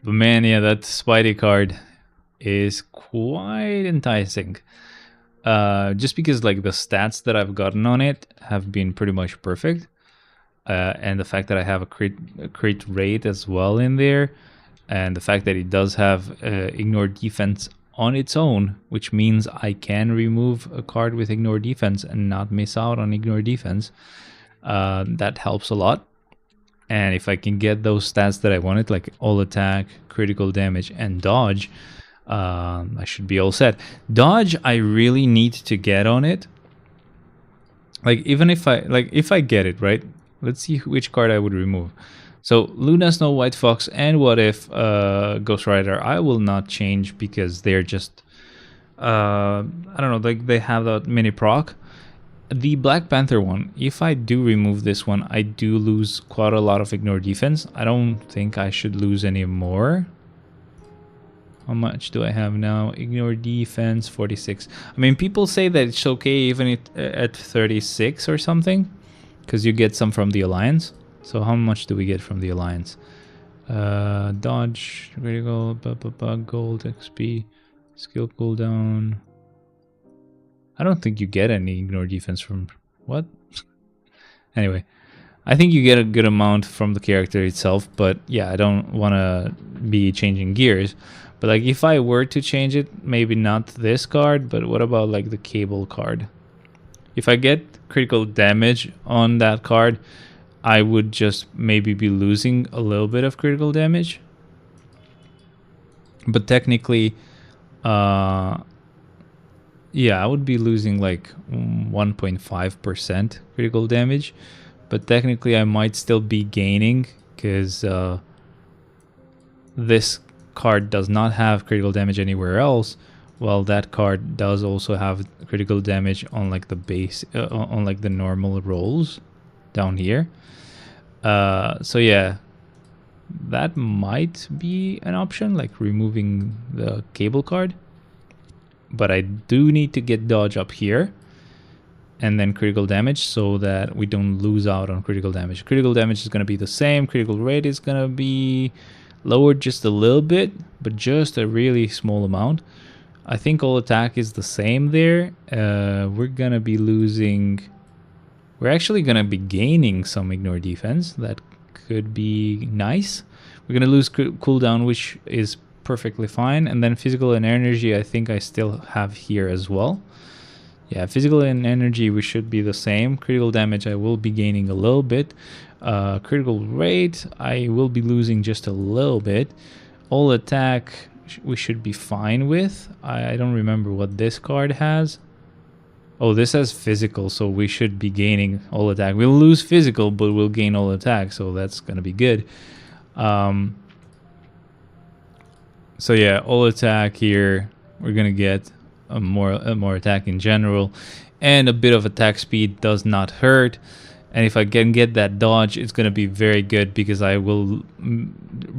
But man, yeah, that Spidey card is quite enticing. Just because like the stats that I've gotten on it have been pretty much perfect. And the fact that I have a crit rate as well in there, and the fact that it does have ignore defense on its own, which means I can remove a card with ignore defense and not miss out on ignore defense. That helps a lot. And if I can get those stats that I wanted, like all attack, critical damage, and dodge, I should be all set. Dodge, I really need to get on it. Like even if I get it right, let's see which card I would remove. So Luna, Snow White, Fox, and What If, Ghost Rider, I will not change because they're just, I don't know, like they have that mini proc. The Black Panther one, if I do remove this one, I do lose quite a lot of ignore defense. I don't think I should lose any more. How much do I have now? Ignore defense, 46. I mean, people say that it's okay even at 36 or something, because you get some from the Alliance. So how much do we get from the Alliance? Dodge, critical, gold, XP, skill cooldown. I don't think you get any ignore defense from... What? Anyway, I think you get a good amount from the character itself, but yeah, I don't want to be changing gears. But like if I were to change it, maybe not this card, but what about like the Cable card? If I get critical damage on that card, I would just maybe be losing a little bit of critical damage. But technically, yeah, I would be losing like 1.5% critical damage. But technically, I might still be gaining because this card does not have critical damage anywhere else. While that card does also have critical damage on like the base, on like the normal rolls down here. So yeah, that might be an option, like removing the Cable card. But I do need to get dodge up here and then critical damage so that we don't lose out on critical damage. Critical damage is going to be the same. Critical rate is going to be lowered just a little bit, but just a really small amount. I think all attack is the same there. We're going to be losing... We're actually going to be gaining some ignore defense. That could be nice. We're going to lose cooldown, which is perfectly fine. And then physical and energy, I think I still have here as well. Yeah, physical and energy, we should be the same. Critical damage, I will be gaining a little bit. Critical rate, I will be losing just a little bit. All attack, we should be fine with. I don't remember what this card has. Oh, this has physical, so we should be gaining all attack. We'll lose physical, but we'll gain all attack, so that's gonna be good. So yeah, all attack here. We're gonna get a more attack in general, and a bit of attack speed does not hurt. And if I can get that dodge, it's gonna be very good because I will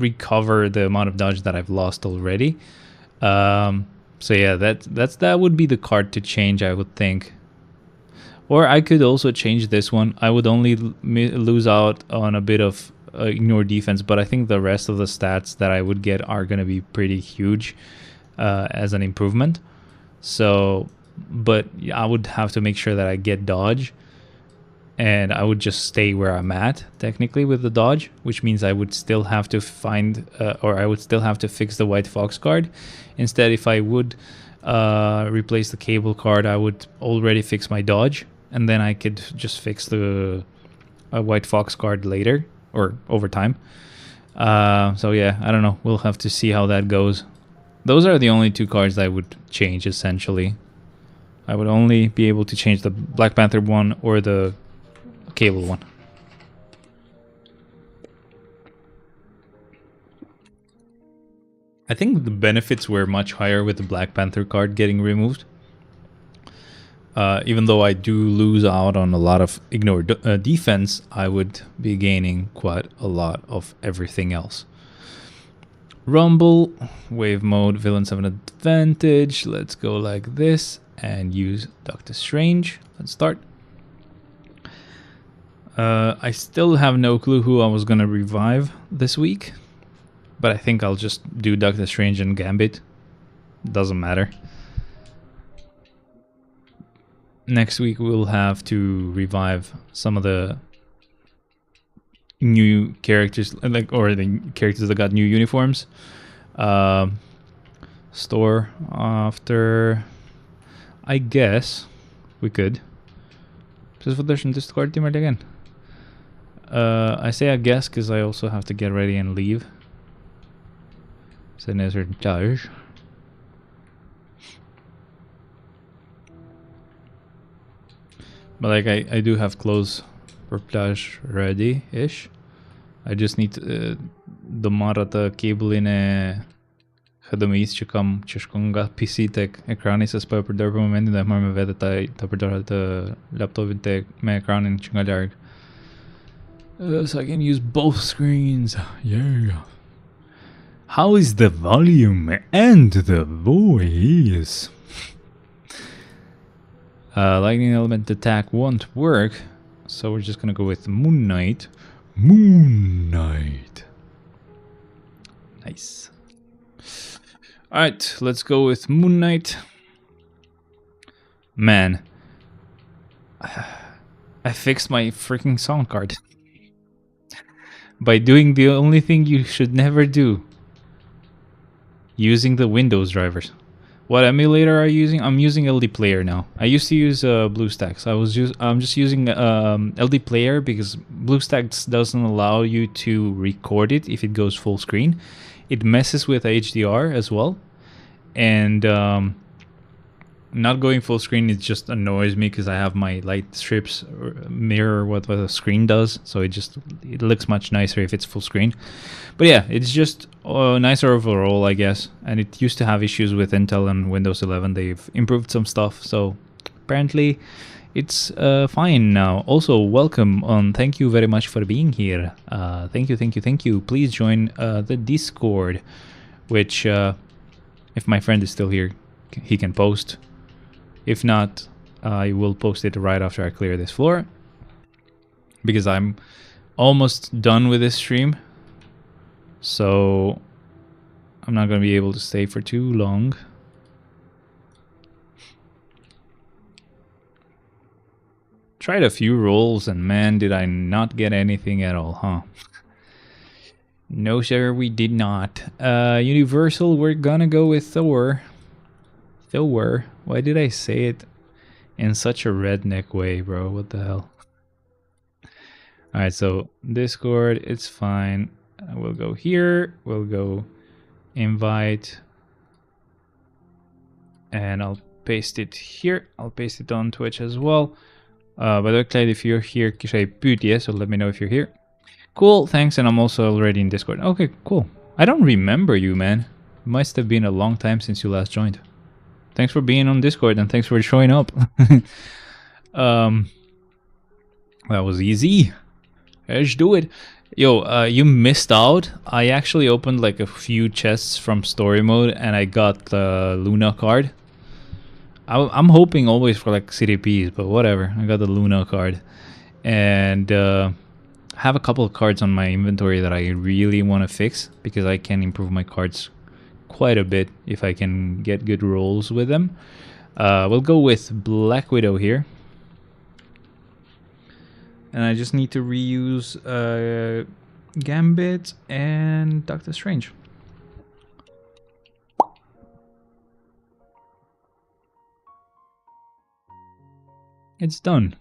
recover the amount of dodge that I've lost already. So yeah, that would be the card to change, I would think. Or I could also change this one. I would only lose out on a bit of ignore defense, but I think the rest of the stats that I would get are going to be pretty huge as an improvement. So, but I would have to make sure that I get dodge, and I would just stay where I'm at technically with the dodge, which means I would still have to find or I would still have to fix the White Fox card. Instead, if I would replace the cable card, I would already fix my dodge, and then I could just fix the White Fox card later or over time. So yeah, I don't know. We'll have to see how that goes. Those are the only two cards I would change, essentially. I would only be able to change the Black Panther one or the cable one. I think the benefits were much higher with the Black Panther card getting removed. Even though I do lose out on a lot of ignore defense, I would be gaining quite a lot of everything else. Rumble, wave mode, villains have an advantage. Let's go like this and use Doctor Strange. Let's start. I still have no clue who I was going to revive this week, but I think I'll just do Doctor Strange and Gambit. Doesn't matter. Next week we'll have to revive some of the new characters, or the characters that got new uniforms. Store after, I guess we could. Precis vad där Discord timmar again. I say I guess because I also have to get ready and leave. Sen är det charge. But like I do have clothes for plage ready-ish. I just need the marata cable in a Хадамис чекам чешконга PC тек екрани се спа përdor për momentin dhe marr me vete ta përdor atë laptopin tek me ekranin që nga larg. So I can use both screens. Yeah. How is the volume and the voice? Lightning element attack won't work, so we're just gonna go with Moon Knight. Moon Knight. Nice. Alright, let's go with Moon Knight. Man, I fixed my freaking sound card by doing the only thing you should never do. Using the Windows drivers. What emulator are you using? I'm using LD Player now. I used to use BlueStacks. I'm just using LD Player because BlueStacks doesn't allow you to record it if it goes full screen. It messes with HDR as well, and not going full screen, it just annoys me because I have my light strips mirror what the screen does, so it looks much nicer if it's full screen. But yeah, it's just nicer overall, I guess. And it used to have issues with Intel and Windows 11. They've improved some stuff, so apparently it's fine now. Also, welcome on. Thank you very much for being here. Thank you. Please join the Discord, which if my friend is still here, he can post. If not, I will post it right after I clear this floor, because I'm almost done with this stream, so I'm not going to be able to stay for too long. Tried a few rolls and man, did I not get anything at all, huh? No, sir, we did not. Universal, we're gonna go with Thor. Thor? Why did I say it in such a redneck way, bro? What the hell? Alright, so Discord, it's fine. We'll go here. We'll go invite. And I'll paste it here. I'll paste it on Twitch as well. By the way, Clyde, if you're here, say putje, so let me know if you're here. Cool, thanks, and I'm also already in Discord. Okay, cool. I don't remember you, man. Must have been a long time since you last joined. Thanks for being on Discord, and thanks for showing up. That was easy. Let's do it. Yo, you missed out. I actually opened like a few chests from story mode, and I got the Luna card. I'm hoping always for like CDPs, but whatever. I got the Luna card. And have a couple of cards on my inventory that I really want to fix, because I can improve my cards quite a bit if I can get good rolls with them. We'll go with Black Widow here. And I just need to reuse Gambit and Doctor Strange. It's done.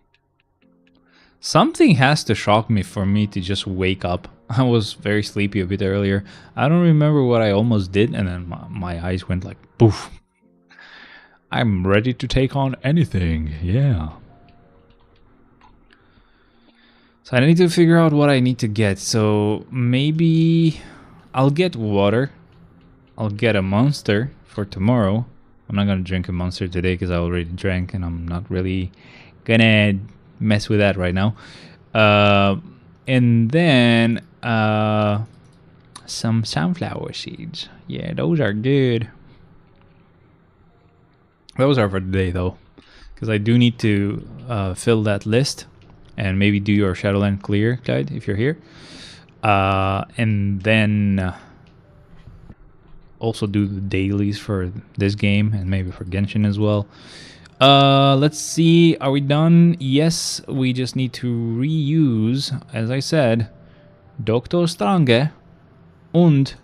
Something has to shock me for me to just wake up. I was very sleepy a bit earlier. I don't remember what I almost did, and then my eyes went like poof. I'm ready to take on anything, yeah. So I need to figure out what I need to get. So maybe I'll get water. I'll get a monster for tomorrow. I'm not gonna drink a monster today because I already drank, and I'm not really gonna mess with that right now. And then some sunflower seeds. Yeah, those are good. Those are for today though, because I do need to fill that list and maybe do your Shadowland clear guide if you're here. And then also do the dailies for this game and maybe for Genshin as well. Let's see, are we done? Yes, we just need to reuse, as I said, Dr. Strange und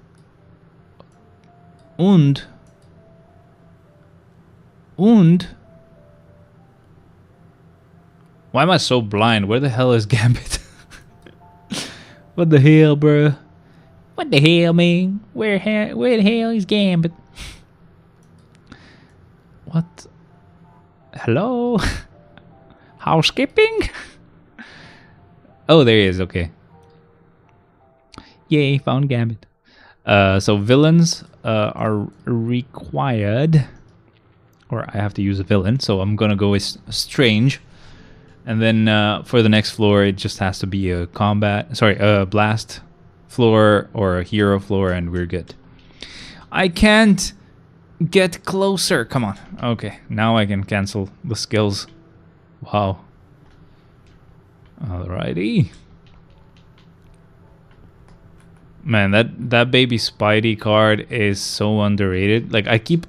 why am I so blind? Where the hell is Gambit? What the hell, bro? What the hell, man? Where the hell is Gambit? What? Hello? Housekeeping? Oh, there he is. Okay. Yay, found Gambit. So villains are required. Or I have to use a villain, so I'm gonna go with Strange. And then for the next floor, it just has to be a blast floor or a hero floor, and we're good. I can't get closer. Come on. Okay, now I can cancel the skills. Wow. Alrighty. Man, that baby Spidey card is so underrated. Like I keep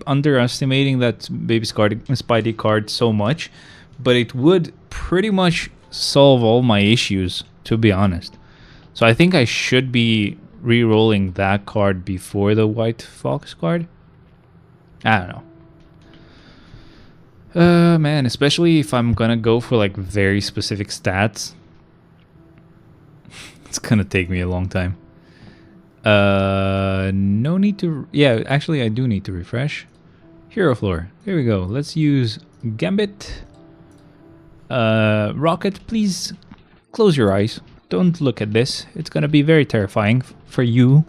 underestimating that baby Spidey card so much, but it would pretty much solve all my issues, to be honest. So I think I should be re-rolling that card before the White Fox card. I don't know. Man, especially if I'm gonna go for like very specific stats. It's gonna take me a long time. No need to... Yeah, actually I do need to refresh. Hero floor. Here we go. Let's use Gambit. Rocket, please close your eyes. Don't look at this. It's gonna be very terrifying for you,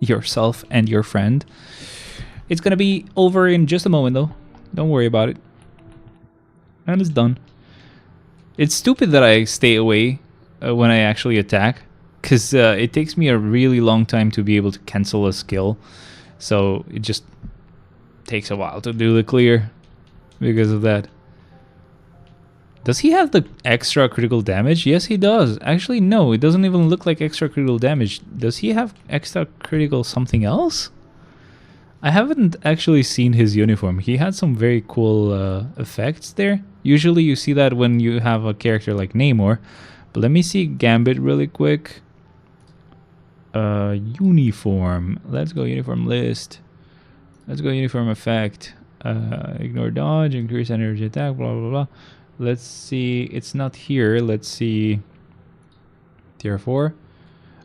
yourself, and your friend. It's gonna be over in just a moment though. Don't worry about it. And it's done. It's stupid that I stay away when I actually attack, because it takes me a really long time to be able to cancel a skill. So it just takes a while to do the clear because of that. Does he have the extra critical damage? Yes, he does. Actually, no, it doesn't even look like extra critical damage. Does he have extra critical something else? I haven't actually seen his uniform. He had some very cool effects there. Usually you see that when you have a character like Namor. But let me see Gambit really quick. Uniform. Let's go uniform list. Let's go uniform effect. Ignore dodge, increase energy attack, blah blah blah. Let's see. It's not here. Let's see. Tier 4.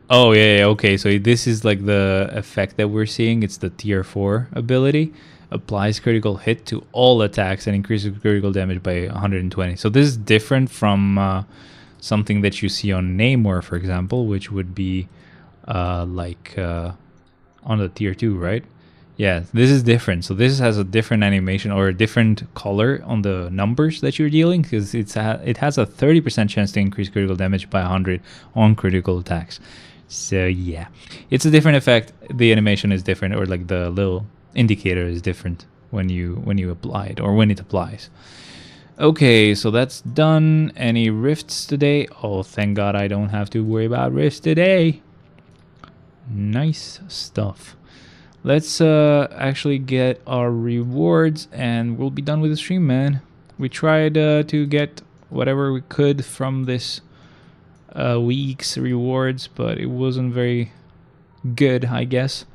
Oh yeah, okay. So this is like the effect that we're seeing. It's the tier 4 ability. Applies critical hit to all attacks and increases critical damage by 120. So this is different from something that you see on Namor, for example, which would be on the tier 2, right? Yeah, this is different. So this has a different animation or a different color on the numbers that you're dealing, because it has a 30% chance to increase critical damage by 100 on critical attacks. So yeah, it's a different effect. The animation is different, or like the little indicator is different when you apply it, or when it applies. Okay, so that's done. Any rifts today? Oh, thank God I don't have to worry about rifts today. Nice stuff. Let's actually get our rewards and we'll be done with the stream, man. We tried to get whatever we could from this week's rewards, but it wasn't very good, I guess.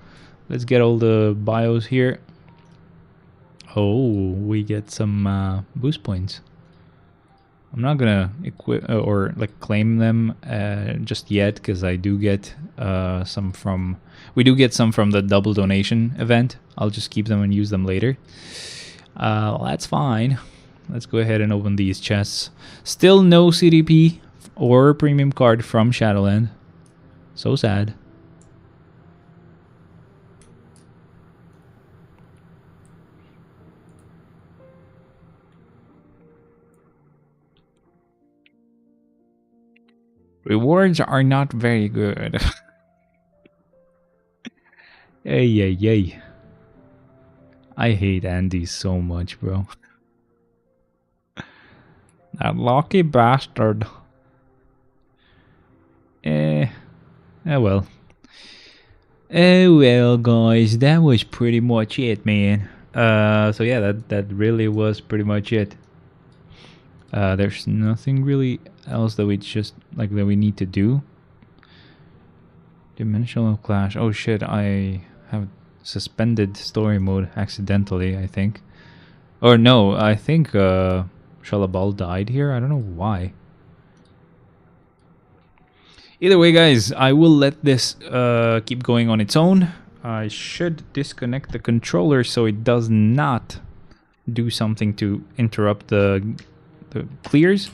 Let's get all the bios here. Oh, we get some boost points. I'm not gonna equip or like claim them just yet, because I do get some from. We do get some from the double donation event. I'll just keep them and use them later. That's fine. Let's go ahead and open these chests. Still no CDP or premium card from Shadowland. So sad. Rewards are not very good. Hey. I hate Andy so much, bro. That lucky bastard. Well. Oh well, guys, that was pretty much it, man. So yeah, that really was pretty much it. There's nothing really else that we need to do. Dimensional clash. Oh shit, I have suspended story mode accidentally, I think. Or no, I think Shalabal died here. I don't know why. Either way, guys, I will let this keep going on its own. I should disconnect the controller so it does not do something to interrupt the clears.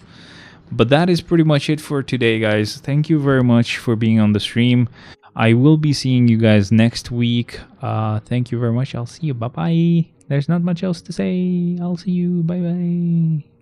But that is pretty much it for today, guys. Thank you very much for being on the stream. I will be seeing you guys next week. Thank you very much. I'll see you. Bye-bye. There's not much else to say. I'll see you. Bye-bye.